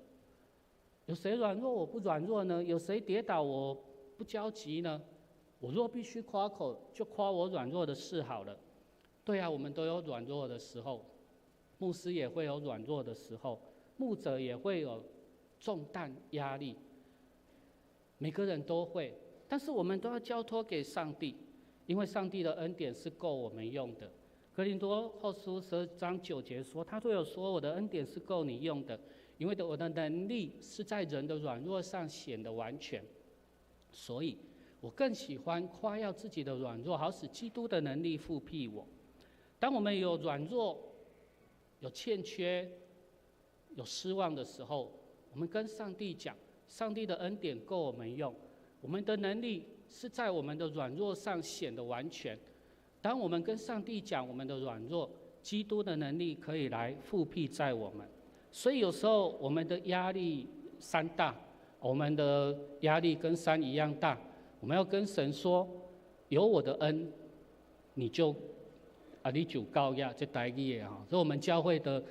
有谁软弱我不软弱呢？有谁跌倒我不焦急呢？我若必须夸口，就夸我软弱的事好了。对啊，我们都有软弱的时候，牧师也会有软弱的时候，牧者也会有重担压力，每个人都会，但是我们都要交托给上帝，因为上帝的恩典是够我们用的。哥林多后书12章9节说，他都有说，我的恩典是够你用的，因为我的能力是在人的软弱上显得完全。所以我更喜欢夸耀自己的软弱，好使基督的能力复辟我。当我们有软弱、有欠缺、有失望的时候，我们跟上帝讲，上帝的恩典够我们用，我们的能力是在我们的软弱上显得完全。当我们跟上帝讲我们的软弱，基督的能力可以来复辟在我们。所以有时候我们的压力山大，我们的压力跟山一样大，我们要跟神说，有我的恩，你就高压这台语的哈，所以我们教会的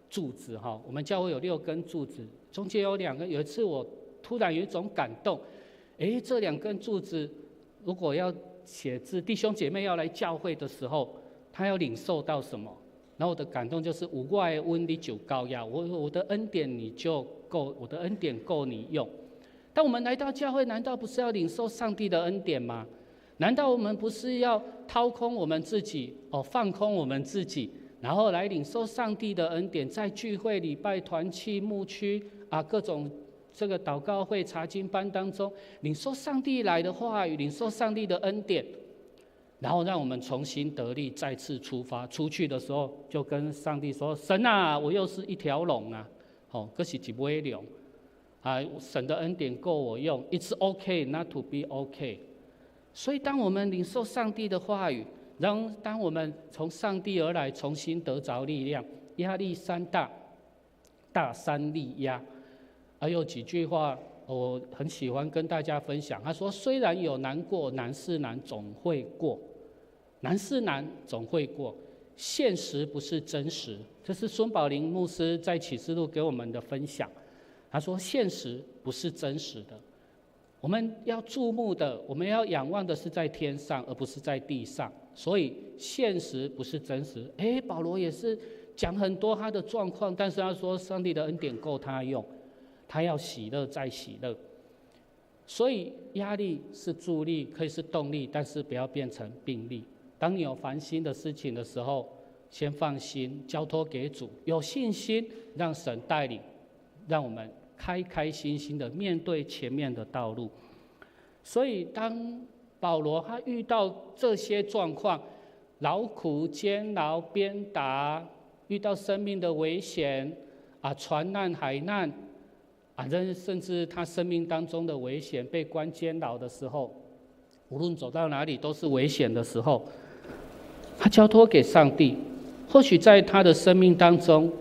柱子哈，我们教会有6根柱子，中间有2根。有一次我突然有一种感动，这2根柱子如果要写字，弟兄姐妹要来教会的时候，他要领受到什么？然后我的感动就是有我的恩你就高压，我的恩典你就够，我的恩典够你用。当我们来到教会，难道不是要领受上帝的恩典吗？难道我们不是要掏空我们自己，放空我们自己，然后来领受上帝的恩典，在聚会、礼拜、团契、牧区各种这个祷告会、查经班当中，领受上帝来的话语，领受上帝的恩典，然后让我们重新得力，再次出发。出去的时候就跟上帝说：“神啊，我又是一条龙啊，这是一尾龙神的恩典够我用 ，It's okay not to be okay。”所以，当我们领受上帝的话语，当我们从上帝而来，重新得着力量，压力山大，大山力压。还有几句话我很喜欢跟大家分享。他说：“虽然有难过，难是难，总会过。难是难，总会过。现实不是真实。”这是孙宝林牧师在启示录给我们的分享。他说：“现实不是真实的。”我们要注目的，我们要仰望的是在天上，而不是在地上。所以现实不是真实。保罗也是讲很多他的状况，但是他说上帝的恩典够他用，他要喜乐再喜乐。所以压力是助力，可以是动力，但是不要变成病力。当你有烦心的事情的时候，先放心，交托给主，有信心，让神带领，让我们开开心心的面对前面的道路。所以当保罗他遇到这些状况，劳苦监牢鞭打，遇到生命的危险船难海难甚至他生命当中的危险，被关监牢的时候，无论走到哪里都是危险的时候，他交托给上帝。或许在他的生命当中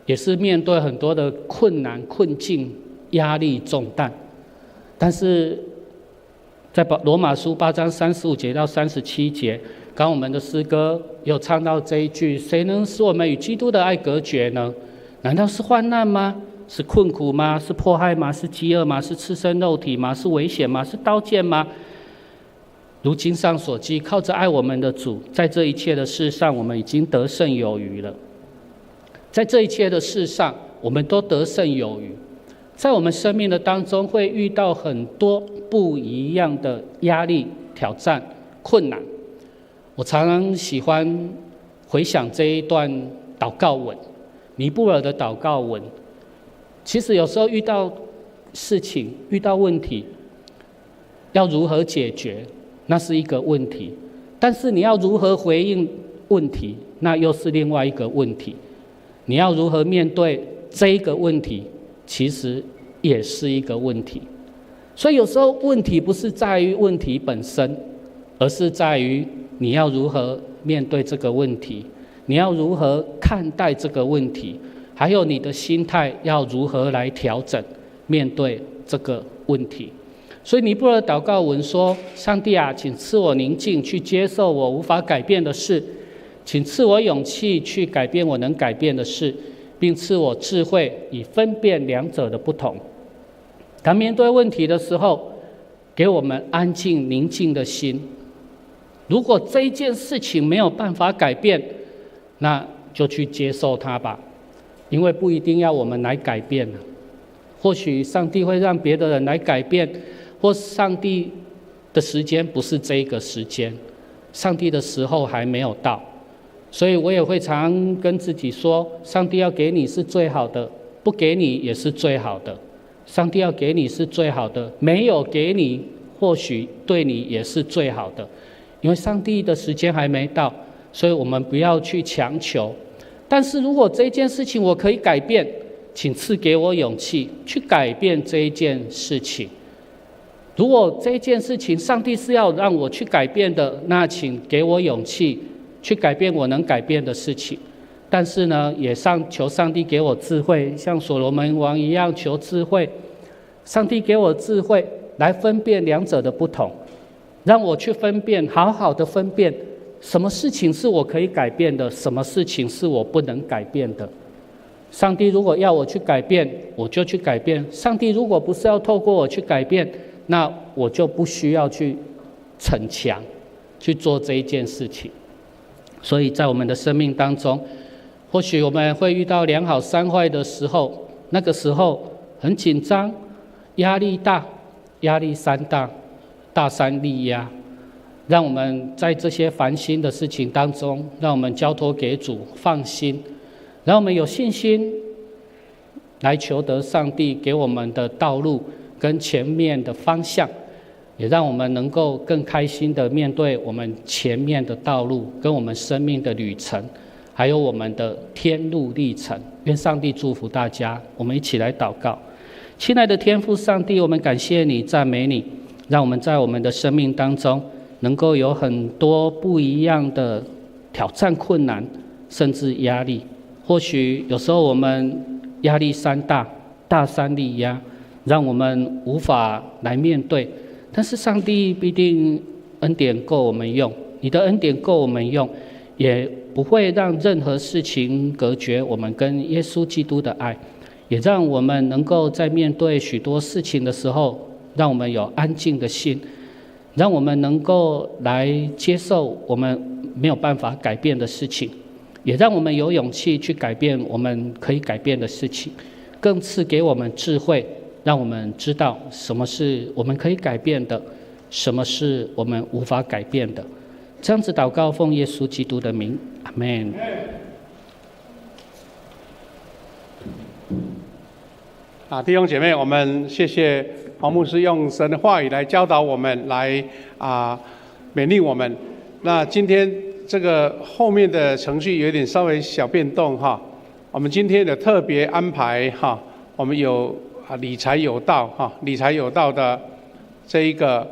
也是面对很多的困难困境，压力重担，但是在罗马书8章35节到37节，刚我们的诗歌有唱到这一句：谁能使我们与基督的爱隔绝呢？难道是患难吗？是困苦吗？是迫害吗？是饥饿吗？是赤身肉体吗？是危险吗？是刀剑吗？如经上所记，靠着爱我们的主，在这一切的事上，我们已经得胜有余了。在这一切的事上，我们都得胜有余。在我们生命的当中，会遇到很多不一样的压力、挑战、困难。我常常喜欢回想这一段祷告文，尼布尔的祷告文。其实有时候遇到事情、遇到问题，要如何解决，那是一个问题；但是你要如何回应问题，那又是另外一个问题。你要如何面对这一个问题，其实也是一个问题。所以有时候问题不是在于问题本身，而是在于你要如何面对这个问题，你要如何看待这个问题，还有你的心态要如何来调整面对这个问题。所以尼布尔祷告文说：上帝啊，请赐我宁静去接受我无法改变的事，请赐我勇气去改变我能改变的事，并赐我智慧以分辨两者的不同。当面对问题的时候，给我们安静宁静的心。如果这一件事情没有办法改变，那就去接受它吧，因为不一定要我们来改变。或许上帝会让别的人来改变，或上帝的时间不是这个时间，上帝的时候还没有到。所以我也会常跟自己说，上帝要给你是最好的，不给你也是最好的。上帝要给你是最好的，没有给你或许对你也是最好的，因为上帝的时间还没到，所以我们不要去强求。但是如果这件事情我可以改变，请赐给我勇气去改变这一件事情。如果这件事情上帝是要让我去改变的，那请给我勇气去改变我能改变的事情。但是呢，也求上帝给我智慧，像所罗门王一样求智慧。上帝给我智慧来分辨两者的不同，让我去分辨，好好的分辨什么事情是我可以改变的，什么事情是我不能改变的。上帝如果要我去改变，我就去改变；上帝如果不是要透过我去改变，那我就不需要去逞强去做这一件事情。所以在我们的生命当中，或许我们会遇到2好3坏的时候，那个时候很紧张，压力大，压力山大，大山力压，让我们在这些烦心的事情当中，让我们交托给主，放心，让我们有信心来求得上帝给我们的道路跟前面的方向，也让我们能够更开心的面对我们前面的道路跟我们生命的旅程，还有我们的天路历程。愿上帝祝福大家，我们一起来祷告。亲爱的天父上帝，我们感谢你，赞美你，让我们在我们的生命当中能够有很多不一样的挑战困难，甚至压力。或许有时候我们压力山大，大山力压，让我们无法来面对，但是上帝必定恩典够我们用，你的恩典够我们用，也不会让任何事情隔绝我们跟耶稣基督的爱，也让我们能够在面对许多事情的时候，让我们有安静的心，让我们能够来接受我们没有办法改变的事情，也让我们有勇气去改变我们可以改变的事情，更赐给我们智慧，让我们知道什么是我们可以改变的，什么是我们无法改变的。这样子祷告，奉耶稣基督的名，阿们。弟兄姐妹，我们谢谢黄牧师用神的话语来教导我们，来勉励我们。那今天这个后面的程序有点稍微小变动哈。我们今天的特别安排哈，我们有理财有道哈，理财有道的这一个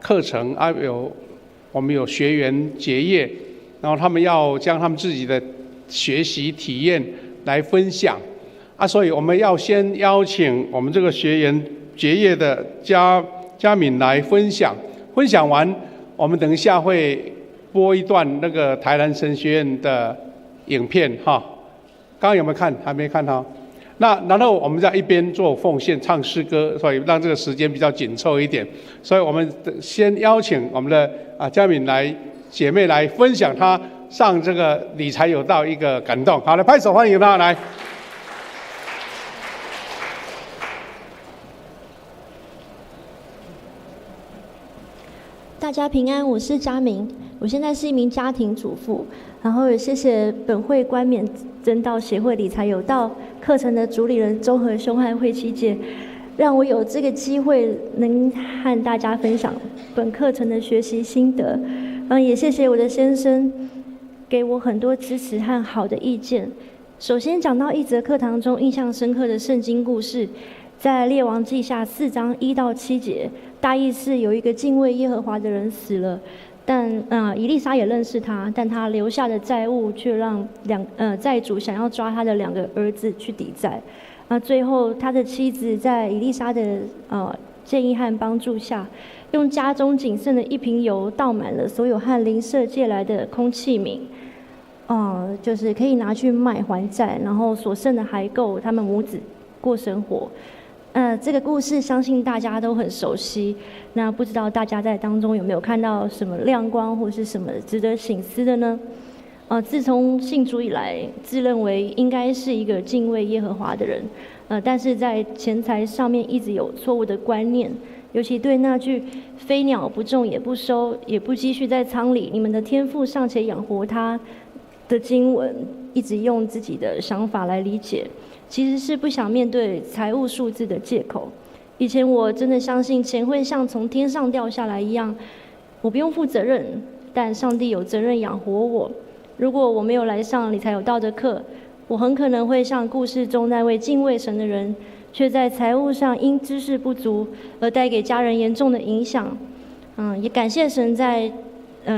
课程我们有学员结业，然后他们要将他们自己的学习体验来分享所以我们要先邀请我们这个学员结业的嘉敏来分享，分享完我们等一下会播一段那个台南神学院的影片哈。刚刚有没有看？还没看哈。那然后我们在一边做奉献唱诗歌，所以让这个时间比较紧凑一点。所以我们先邀请我们的嘉敏姐妹来分享她上这个理财有道一个感动。好，来拍手欢迎她来。大家平安，我是嘉明，我现在是一名家庭主妇，然后也谢谢本会冠冕真道协会理财有道课程的主理人周和兄和慧琪姐，让我有这个机会能和大家分享本课程的学习心得。也谢谢我的先生给我很多支持和好的意见。首先讲到一则课堂中印象深刻的圣经故事，在列王记下4章1到7节。大意是有一个敬畏耶和华的人死了，但以利沙也认识他，但他留下的债务却让债主想要抓他的2个儿子去抵债。最后他的妻子在以利沙的建议和帮助下，用家中仅剩的1瓶油倒满了所有和邻舍借来的空器皿，就是可以拿去卖还债，然后所剩的还够他们母子过生活。这个故事相信大家都很熟悉，那不知道大家在当中有没有看到什么亮光或是什么值得省思的呢？自从信主以来，自认为应该是一个敬畏耶和华的人，但是在钱财上面一直有错误的观念，尤其对那句“飞鸟不种也不收，也不积蓄在仓里，你们的天父尚且养活它”的经文，一直用自己的想法来理解。其实是不想面对财务数字的借口。以前我真的相信钱会像从天上掉下来一样，我不用负责任，但上帝有责任养活我。如果我没有来上理财有道的课，我很可能会像故事中那位敬畏神的人，却在财务上因知识不足而带给家人严重的影响。也感谢神在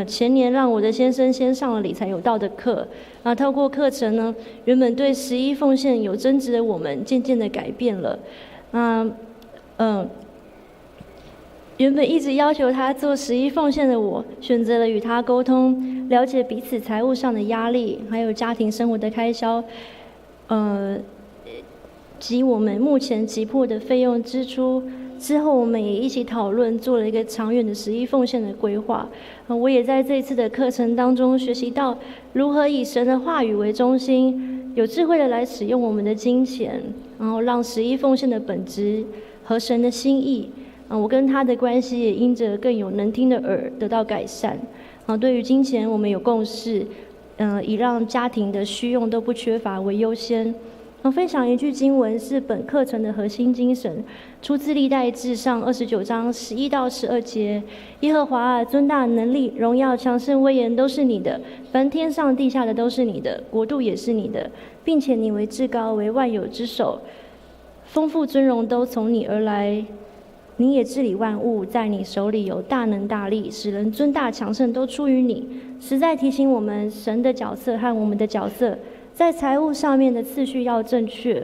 前年让我的先生先上了理财有道的课。透过课程呢，原本对11奉献有争执的我们，渐渐的改变了。原本一直要求他做11奉献的我，选择了与他沟通，了解彼此财务上的压力，还有家庭生活的开销，及我们目前急迫的费用支出。之后我们也一起讨论，做了一个长远的11奉献的规划。我也在这一次的课程当中学习到如何以神的话语为中心，有智慧的来使用我们的金钱，然后让11奉献的本质和神的心意。我跟他的关系也因着更有能听的耳得到改善。对于金钱我们有共识，以让家庭的需用都不缺乏为优先。分享一句经文是本课程的核心精神，出自历代志上29章11到12节。耶和华啊，尊大能力、荣耀、强盛、威严都是你的，凡天上地下的都是你的，国度也是你的，并且你为至高，为万有之首，丰富尊荣都从你而来。你也治理万物，在你手里有大能大力，使人尊大强盛都出于你。实在提醒我们，神的角色和我们的角色在财务上面的次序要正确。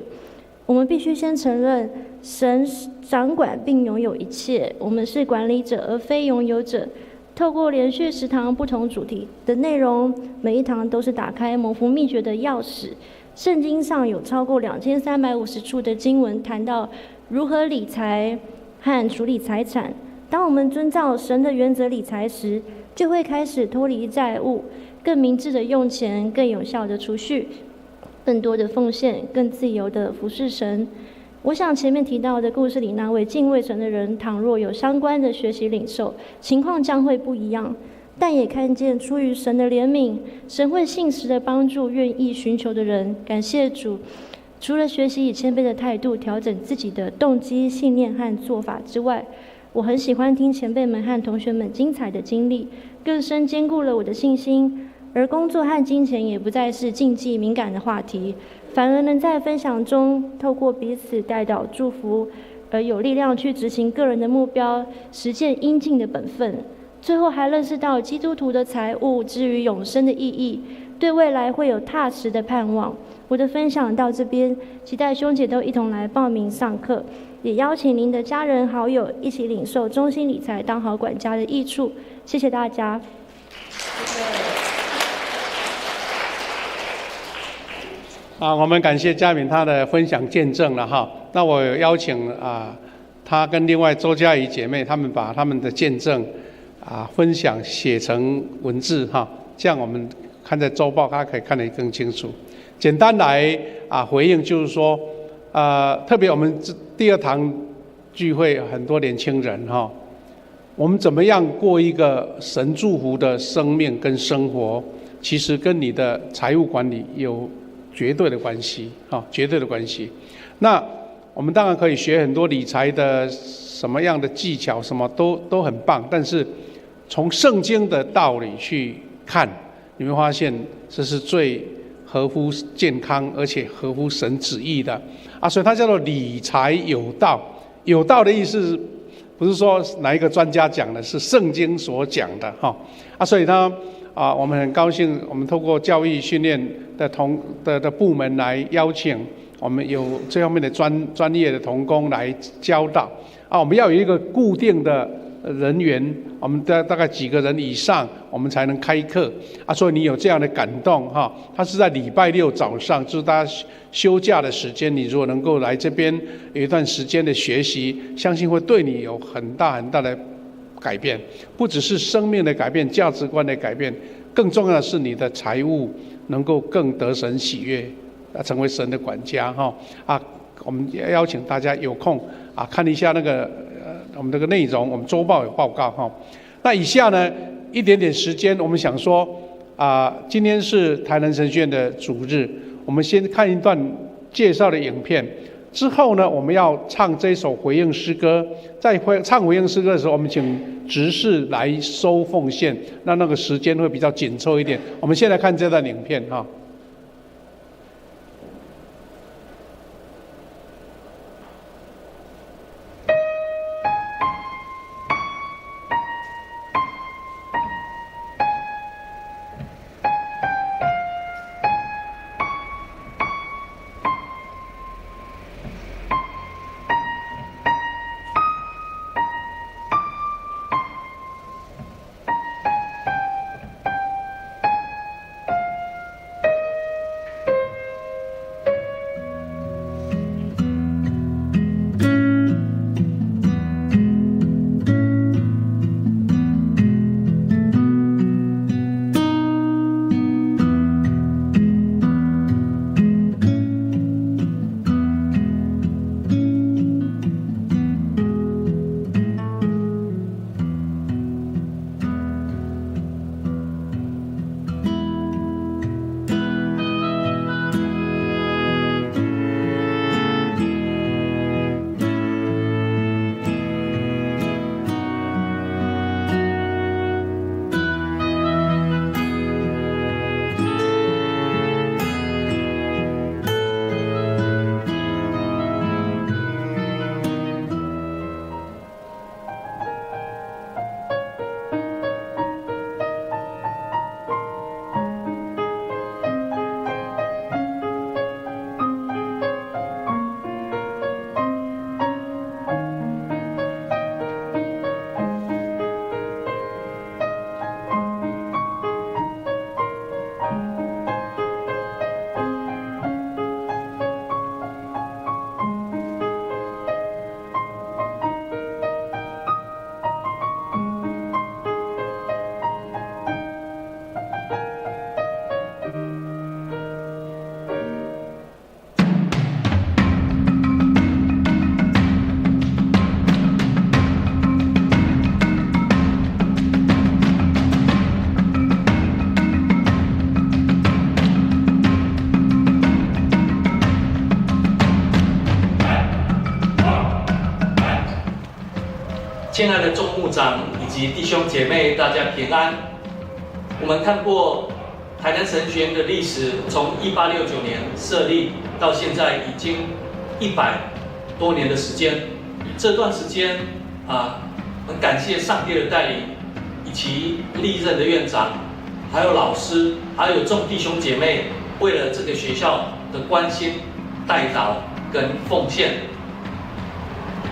我们必须先承认神掌管并拥有一切，我们是管理者而非拥有者。透过连续10堂不同主题的内容，每一堂都是打开蒙福秘诀的钥匙。圣经上有超过2350处的经文谈到如何理财，和处理财产。当我们遵照神的原则理财时，就会开始脱离债务，更明智的用钱，更有效的储蓄，更多的奉献，更自由的服侍神。我想前面提到的故事里那位敬畏神的人，倘若有相关的学习领受，情况将会不一样。但也看见出于神的怜悯，神会信实的帮助愿意寻求的人。感谢主，除了学习以谦卑的态度调整自己的动机、信念和做法之外，我很喜欢听前辈们和同学们精彩的经历，更深坚固了我的信心。而工作和金钱也不再是禁忌敏感的话题，反而能在分享中透过彼此带导祝福，而有力量去执行个人的目标，实践应尽的本分。最后还认识到基督徒的财务之于永生的意义，对未来会有踏实的盼望。我的分享到这边，期待兄姐都一同来报名上课，也邀请您的家人好友一起领受中心理财当好管家的益处。谢谢大家。我们感谢嘉敏她的分享见证了哈。那我有邀请她跟另外周佳怡姐妹，她们把她们的见证分享写成文字哈，这样我们看在周报，大家可以看得更清楚。简单来回应就是说，特别我们第二堂聚会很多年轻人哈，我们怎么样过一个神祝福的生命跟生活，其实跟你的财务管理有绝对的关系哈，绝对的关系。那我们当然可以学很多理财的什么样的技巧，什么都很棒，但是从圣经的道理去看，你会发现这是最合乎健康，而且合乎神旨意的所以它叫做理财有道。有道的意思不是说哪一个专家讲的，是圣经所讲的哈所以呢我们很高兴，我们透过教育训练的部门来邀请我们有这方面的专业的同工来教导我们要有一个固定的人员，我们大概几个人以上，我们才能开课所以你有这样的感动哈，它是在礼拜六早上，就是大家休假的时间，你如果能够来这边有一段时间的学习，相信会对你有很大很大的改变，不只是生命的改变，价值观的改变，更重要的是你的财务能够更得神喜悦成为神的管家哈我们也邀请大家有空看一下那个我们这个内容，我们周报有报告哈。那以下呢一点点时间，我们想说今天是台南神学院的主日，我们先看一段介绍的影片，之后呢我们要唱这首回应诗歌，在唱回应诗歌的时候，我们请执事来收奉献，那个时间会比较紧凑一点。我们先来看这段影片哈。亲爱的众牧长以及弟兄姐妹，大家平安。我们看过台南神学院的历史，从1869年设立到现在已经100多年的时间。这段时间很感谢上帝的带领，以及历任的院长，还有老师，还有众弟兄姐妹，为了这个学校的关心、代祷跟奉献。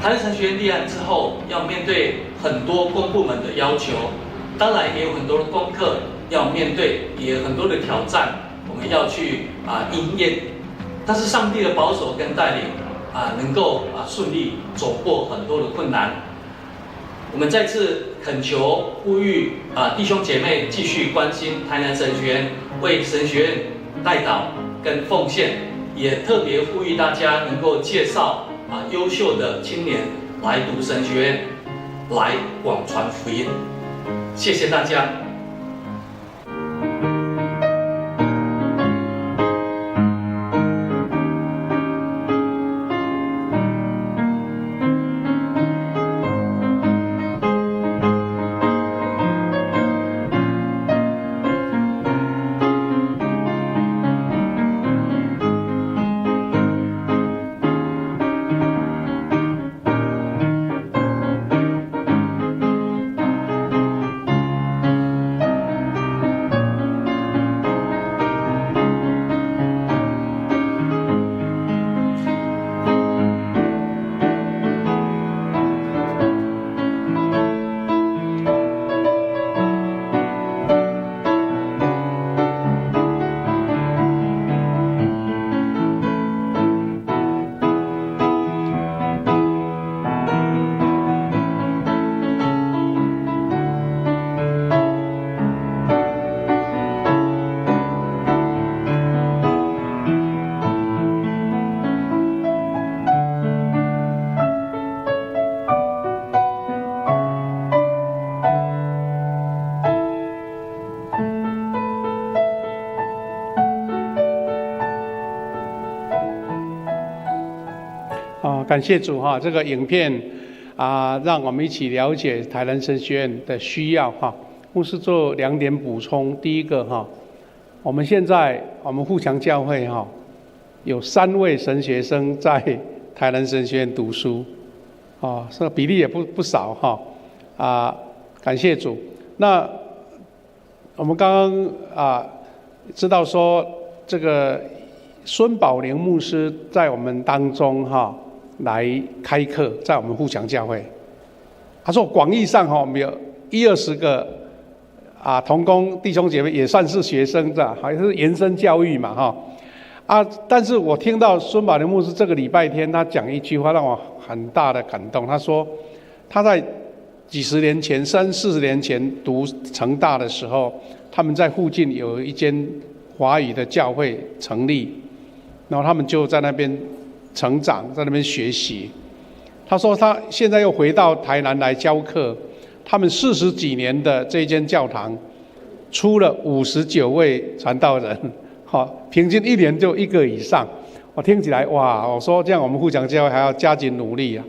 台南神学院立案之后，要面对很多公部门的要求，当然也有很多的功课要面对，也有很多的挑战，我们要去应验。但是上帝的保守跟带领能够顺利走过很多的困难。我们再次恳求呼吁弟兄姐妹继续关心台南神学院，为神学院代祷跟奉献，也特别呼吁大家能够介绍优秀的青年来读神学院，来广传福音。谢谢大家。感谢主哈，这个影片让我们一起了解台南神学院的需要哈。牧师做2点补充。第一个哈，我们现在富强教会哈，有3位神学生在台南神学院读书，这个比例也不少哈。感谢主。那我们刚刚知道说，这个孙宝玲牧师在我们当中来开课，在我们富强教会。他说广义上我们有10-20个同工弟兄姐妹也算是学生的，好像是延伸教育嘛但是我听到孙宝玲牧师这个礼拜天他讲一句话让我很大的感动。他说他在几十年前30-40年前读成大的时候，他们在附近有一间华语的教会成立，然后他们就在那边成长，在那边学习。他说他现在又回到台南来教课，他们40几年的这间教堂出了59位传道人，平均1年就1个以上。我听起来哇，我说这样我们富强教会还要加紧努力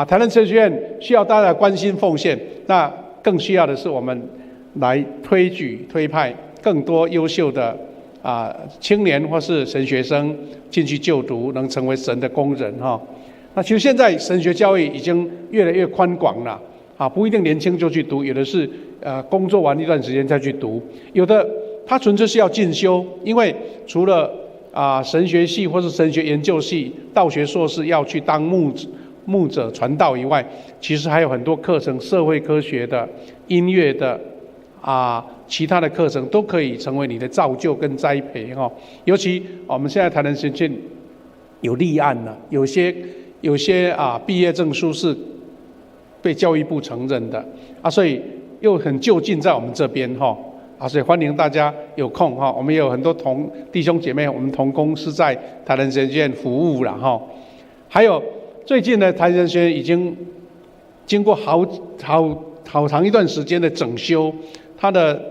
台南神学院需要大家的关心奉献，那更需要的是我们来推举推派更多优秀的青年或是神学生进去就读，能成为神的工人那其实现在神学教育已经越来越宽广了不一定年轻就去读，有的是工作完一段时间再去读，有的他纯粹是要进修，因为除了神学系或是神学研究系道学硕士要去当牧者传道以外，其实还有很多课程，社会科学的、音乐的其他的课程都可以成为你的造就跟栽培尤其我们现在台南神学院有立案了，有些毕业证书是被教育部承认的所以又很就近在我们这边所以欢迎大家有空我们也有很多弟兄姐妹，我们同工是在台南神学院服务了还有最近呢，台南神学院已经经过好长一段时间的整修，它的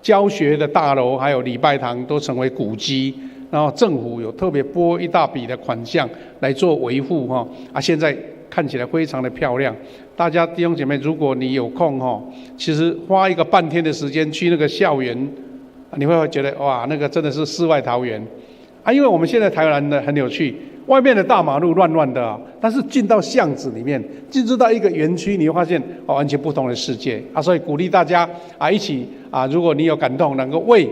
教学的大楼还有礼拜堂都成为古迹，然后政府有特别拨一大笔的款项来做维护现在看起来非常的漂亮。大家弟兄姐妹，如果你有空其实花一个半天的时间去那个校园，你会觉得哇，那个真的是世外桃源啊！因为我们现在台湾呢很有趣，外面的大马路乱乱的但是进到巷子里面，进入到一个园区，你会发现完全不同的世界啊！所以鼓励大家一起如果你有感动，能够为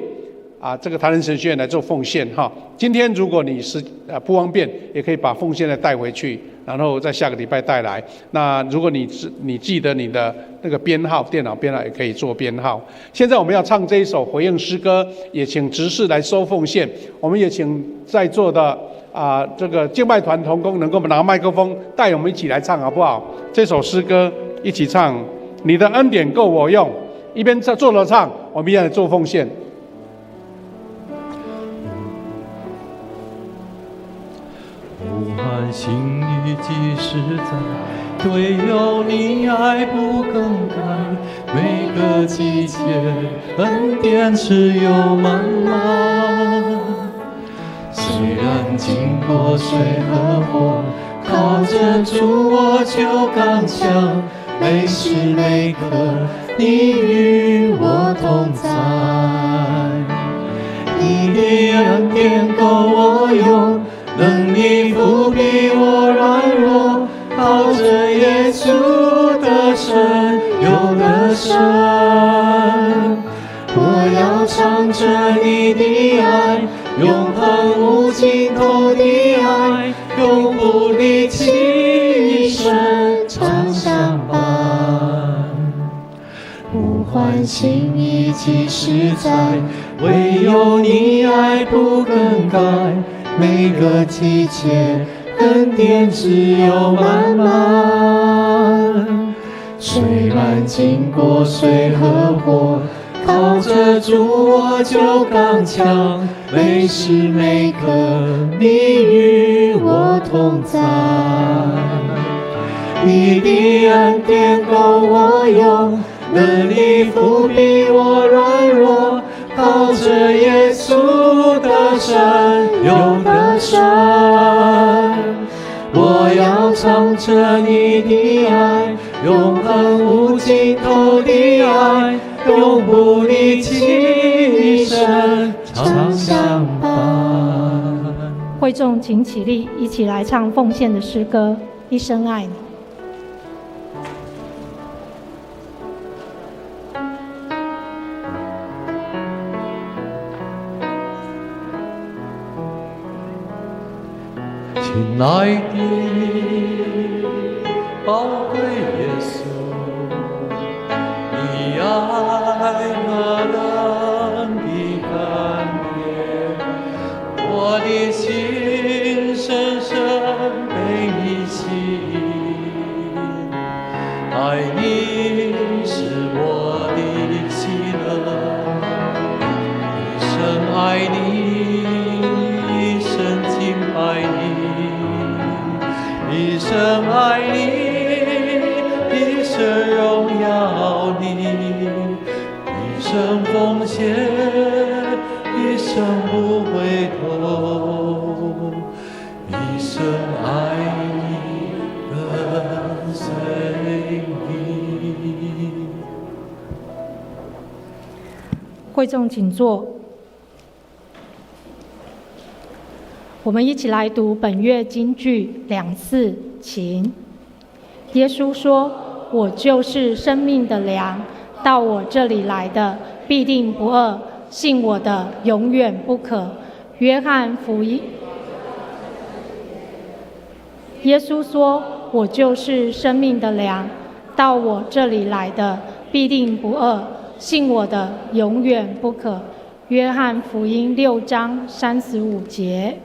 这个台南神学院来做奉献今天如果你是不方便，也可以把奉献的带回去，然后在下个礼拜带来。那如果你记得你的那个编号，电脑编号也可以做编号。现在我们要唱这一首回应诗歌，也请执事来收奉献。我们也请在座的这个敬拜团同工能够拿麦克风带我们一起来唱，好不好？这首诗歌一起唱，你的恩典够我用。一边坐着唱，我们一边来做奉献。呼喊心意即实在，唯有你爱不更改，每个季节恩典只有满满。虽然经过水和火，靠着主我就刚强，每时每刻你与我同在。你的恩典够我用，能力不比我软弱，靠着耶稣的神有得胜。我要唱着你的爱，永恒无尽头的爱，永不离弃，一生常相伴。呼唤心意即实在，唯有你爱不更改，每个季节恩典只有满满。虽然经过水和火，靠着主我就刚强，每时每刻你与我同在。你的恩典够我用，能力不比我软弱，靠着耶稣的神有得胜。我要唱着你的爱，永恒无尽头的爱，永不离弃，一生常相伴。会众请起立，一起来唱奉献的诗歌《一生爱你》。亲爱的宝贵耶稣，你爱何等的甘甜，我的心深深被你吸引，爱你是我的喜乐，一生爱你，一生敬拜你，一生爱你，一生荣耀你，一生奉献，一生不回头，一生爱你，跟随你。会众请坐。我们一起来读本月金句2次，请。耶稣说：“我就是生命的粮，到我这里来的必定不饿，信我的永远不渴。”约翰福音。耶稣说：“我就是生命的粮，到我这里来的必定不饿，信我的永远不渴。”约翰福音6章35节。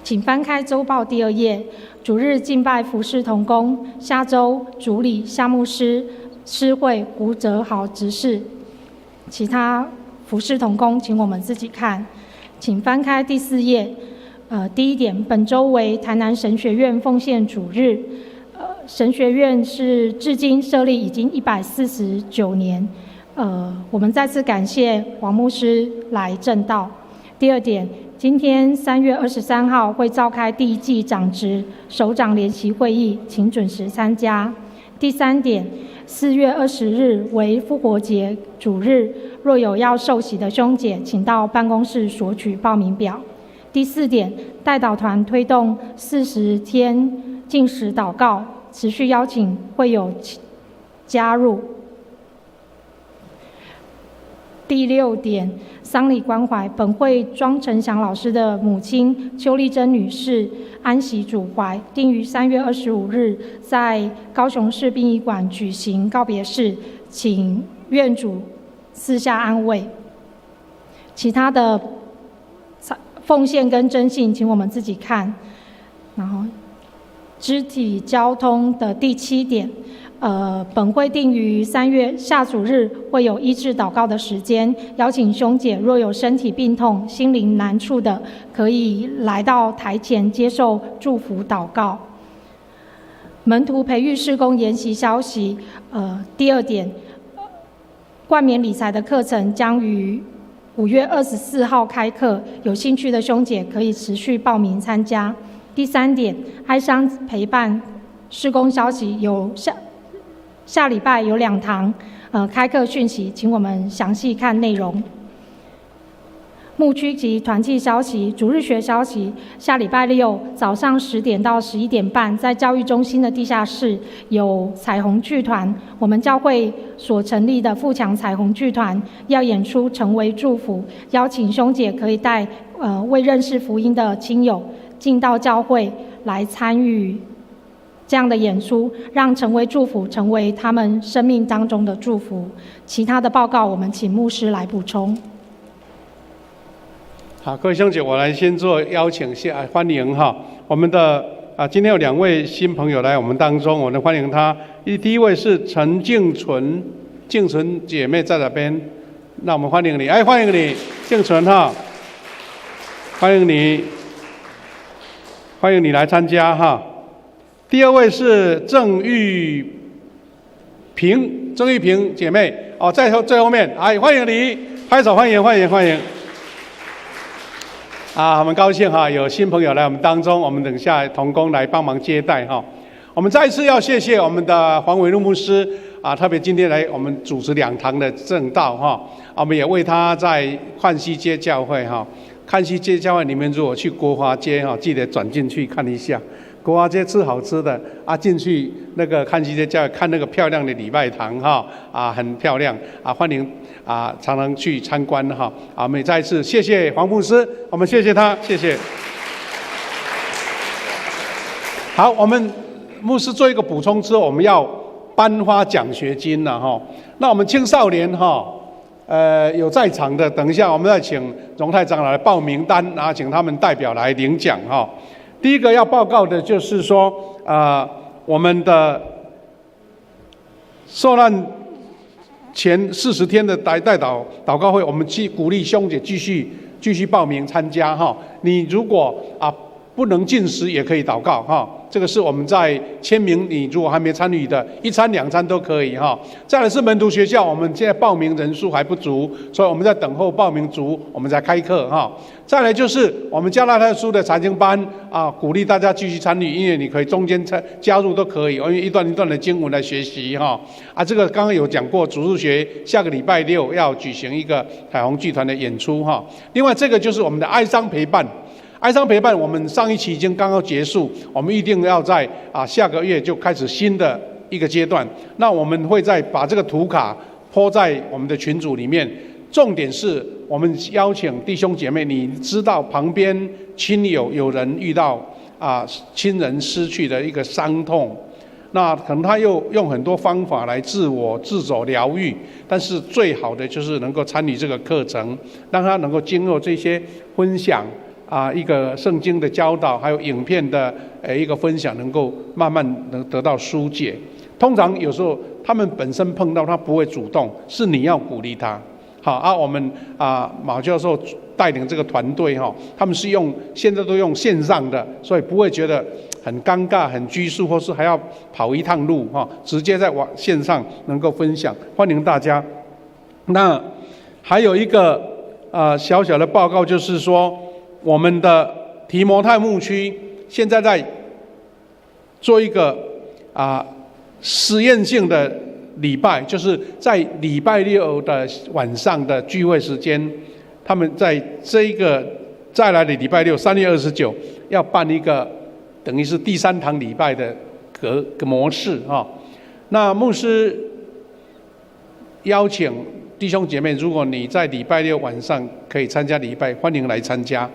请翻开周报第2页，主日敬拜服事同工，下周主理夏牧师、诗会胡哲豪执事，其他服事同工请我们自己看。请翻开第4页，第1点，本周为台南神学院奉献主日。神学院是至今设立已经149年，我们再次感谢王牧师来证道。第2点，今天3月23号会召开第1季长职首长联席会议，请准时参加。第3点，4月20日为复活节主日，若有要受洗的兄姐，请到办公室索取报名表。第4点，代祷团推动40天禁食祷告，持续邀请会友加入。第6点，丧礼关怀，本会庄成祥老师的母亲邱丽珍女士安息主怀，定于3月25日在高雄市殡仪馆举行告别式，请院主赐下安慰。其他的奉献跟征信，请我们自己看。然后，肢体交通的第7点。本会定于3月下主日会有医治祷告的时间，邀请兄姐若有身体病痛、心灵难处的，可以来到台前接受祝福祷告。门徒培育事工研习消息，第2点，冠冕理财的课程将于5月24号开课，有兴趣的兄姐可以持续报名参加。第3点，哀伤陪伴事工消息有下礼拜有2堂开课讯息，请我们详细看内容。牧区及团契消息、主日学消息，下礼拜6早上10点到11点半，在教育中心的地下室有彩虹剧团，我们教会所成立的富强彩虹剧团要演出《成为祝福》，邀请兄姐可以带未认识福音的亲友进到教会来参与这样的演出，让成为祝福成为他们生命当中的祝福。其他的报告我们请牧师来补充。好，各位兄姐，我来先做邀请，欢迎哈。我们的今天有2位新朋友来我们当中，我们欢迎他。第一位是陈静纯姐妹在那边，那我们欢迎你，欢迎你，静纯哈，欢迎你来参加哈。第2位是郑玉萍姐妹在最后面，欢迎你，拍手欢迎。很高兴哈，有新朋友来我们当中，我们等下同工来帮忙接待哈。我们再一次要谢谢我们的黄伟禄牧师特别今天来我们主持2堂的正道哈，我们也为他在浣溪街教会哈，浣溪街教会你们如果去国华街哈，记得转进去看一下。国华街吃好吃的进去那个浣溪街教会看那个漂亮的礼拜堂哈很漂亮欢迎常常去参观哈我们再一次谢谢黄牧师，我们谢谢他，谢谢。好，我们牧师做一个补充之后，我们要颁发奖学金了哈。那我们青少年哈有在场的，等一下我们再请荣泰长老来报名单，然后请他们代表来领奖哈。第一个要报告的就是说，我们的受难前40天的代祷告会，我们鼓励兄姐继续报名参加哈。你如果不能进食也可以祷告哈，这个是我们在签名，你如果还没参与的，1餐2餐都可以哈。再来是门徒学校，我们现在报名人数还不足，所以我们在等候报名足，我们才开课哈。再来就是我们加拉太书的财经班鼓励大家继续参与，因为你可以中间加入都可以，因为一段一段的经文来学习哈。这个刚刚有讲过，主日学下个礼拜6要举行一个彩虹剧团的演出哈。另外这个就是我们的哀伤陪伴。哀伤陪伴，我们上一期已经刚刚结束，我们一定要在下个月就开始新的一个阶段。那我们会再把这个图卡po在我们的群组里面。重点是我们邀请弟兄姐妹，你知道旁边亲友有人遇到亲人失去的一个伤痛，那可能他又用很多方法来自走疗愈，但是最好的就是能够参与这个课程，让他能够经过这些分享。一个圣经的教导，还有影片的一个分享，能够慢慢能得到疏解。通常有时候他们本身碰到他不会主动，是你要鼓励他。好我们马教授带领这个团队他们是现在都用线上的，所以不会觉得很尴尬、很拘束，或是还要跑一趟路直接在线上能够分享，欢迎大家。那还有一个小小的报告，就是说。我们的提摩太牧区现在在做一个实验性的礼拜，就是在礼拜六的晚上的聚会时间，他们在这一个再来的礼拜六3月29要办一个等于是第3堂礼拜的模式啊。那牧师邀请弟兄姐妹，如果你在礼拜六晚上可以参加礼拜，欢迎来参加。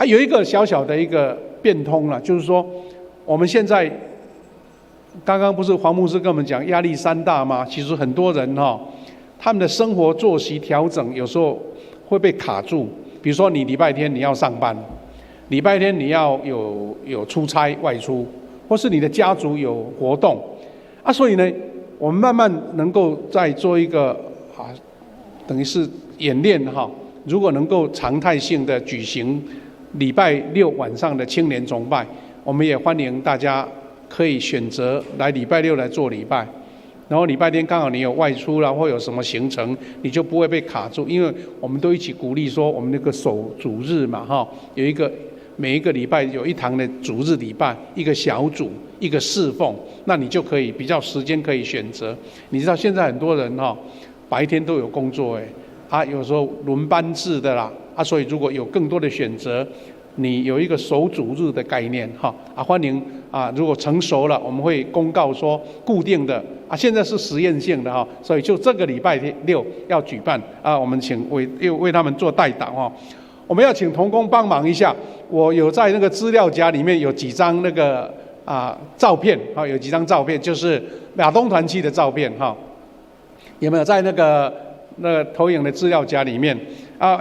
有一个小小的一个变通了，就是说我们现在刚刚不是黄牧师跟我们讲压力山大吗？其实很多人他们的生活作息调整有时候会被卡住。比如说你礼拜天你要上班，礼拜天你要有出差外出，或是你的家族有活动所以呢，我们慢慢能够再做一个等于是演练如果能够常态性的举行礼拜六晚上的青年崇拜，我们也欢迎大家可以选择来礼拜六来做礼拜，然后礼拜天刚好你有外出啦或有什么行程，你就不会被卡住，因为我们都一起鼓励说我们那个守主日嘛有一个每一个礼拜有一堂的主日礼拜，一个小组一个侍奉，那你就可以比较时间可以选择。你知道现在很多人白天都有工作有时候轮班制的啦所以如果有更多的选择，你有一个守主日的概念欢迎如果成熟了，我们会公告说固定的现在是实验性的所以就这个礼拜六要举办我们请为他们做代祷我们要请同工帮忙一下，我有在那个资料夹里面有几张那个照片有几张照片，就是亚东团契的照片有没有在那个投影的资料夹里面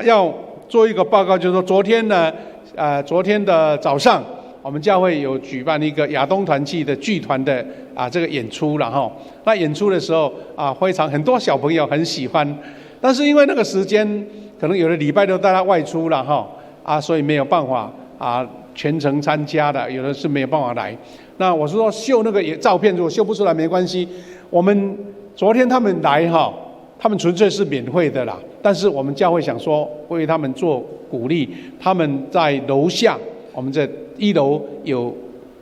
要做一个报告，就是说昨天的早上，我们教会有举办一个亚东团契的剧团的这个演出了那演出的时候非常很多小朋友很喜欢，但是因为那个时间可能有的礼拜六大家外出了所以没有办法全程参加的，有的是没有办法来。那我是说秀那个照片，如果秀不出来没关系，我们昨天他们来他们纯粹是免费的啦，但是我们教会想说为他们做鼓励，他们在楼下，我们在1楼有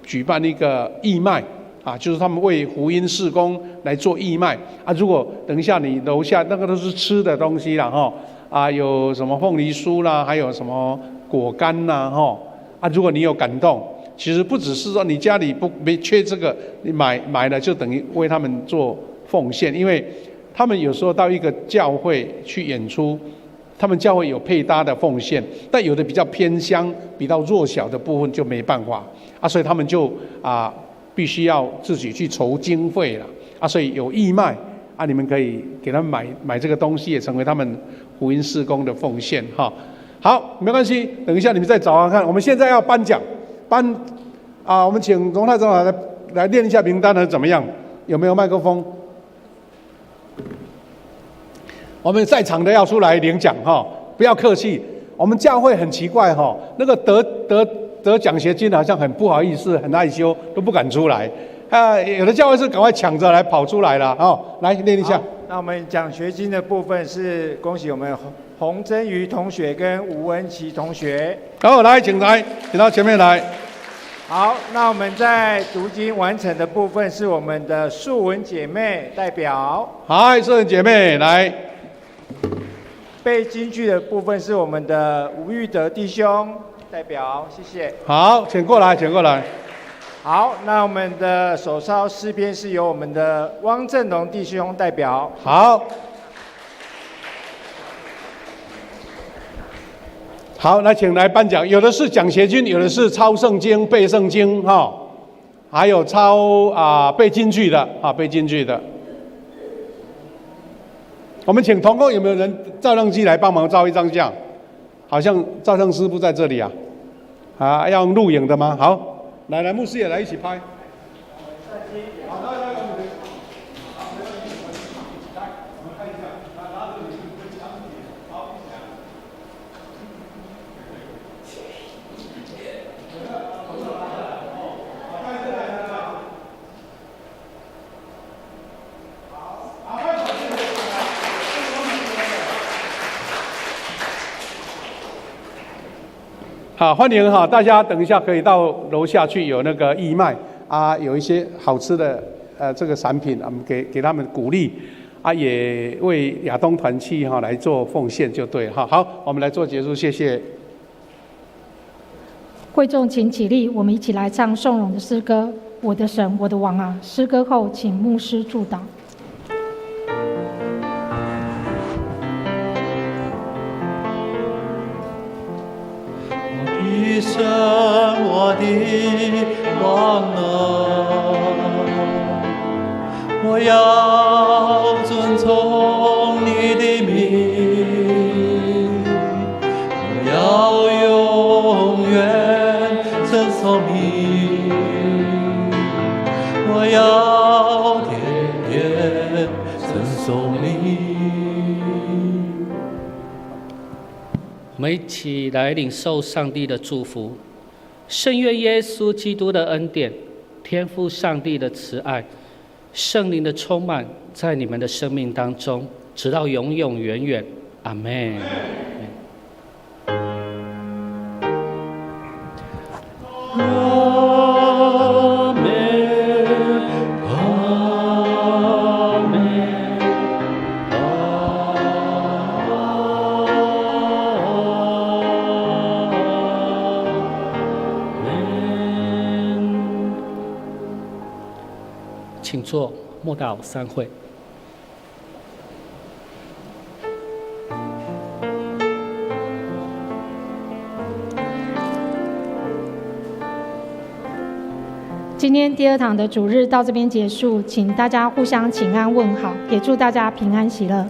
举办一个义卖就是他们为福音事工来做义卖如果等一下你楼下那个都是吃的东西啦有什么凤梨酥啦，还有什么果干啦如果你有感动，其实不只是说你家里没缺这个，你买了就等于为他们做奉献，因为他们有时候到一个教会去演出，他们教会有配搭的奉献，但有的比较偏乡、比较弱小的部分就没办法所以他们就必须要自己去筹经费了所以有义卖你们可以给他们买这个东西，也成为他们福音事工的奉献好，没关系，等一下你们再找看。我们现在要颁奖，我们请荣泰长老来念一下名单，怎么样？有没有麦克风？我们在场的要出来领奖不要客气。我们教会很奇怪那个得奖学金好像很不好意思，很害羞，都不敢出来有的教会是赶快抢着来跑出来了来念一下。那我们奖学金的部分是恭喜我们洪真瑜同学跟吴文琪同学。来，请到前面来。好，那我们在读经完成的部分是我们的素文姐妹代表。好，素文姐妹来。背金句的部分是我们的吴玉德弟兄代表，谢谢。好，请过来。好，那我们的手抄诗篇是由我们的汪正龙弟兄代表。好，来请来颁奖，有的是奖学金，有的是抄圣经、背圣经还有抄背金句的背金句的。我们请同工有没有人照相机来帮忙照一张相？好像照相师不在这里要用录影的吗？好，来，牧师也来一起拍。好，欢迎哈，大家等一下可以到楼下去，有那个义卖啊，有一些好吃的这个产品，我们给他们鼓励啊，也为亚东团契哈来做奉献就对了哈。好，我们来做结束，谢谢。会众请起立，我们一起来唱颂咏的诗歌《我的神，我的王啊》。诗歌后，请牧师祝祷。我的神，我的王啊，我要遵从你的命，我要永远称颂你，我要天天称颂你。我们一起来领受上帝的祝福，圣愿耶稣基督的恩典、天父上帝的慈爱、圣灵的充满，在你们的生命当中，直到永永远远。阿们。请坐，默祷散会。今天第二堂的主日到这边结束，请大家互相请安问好，也祝大家平安喜乐。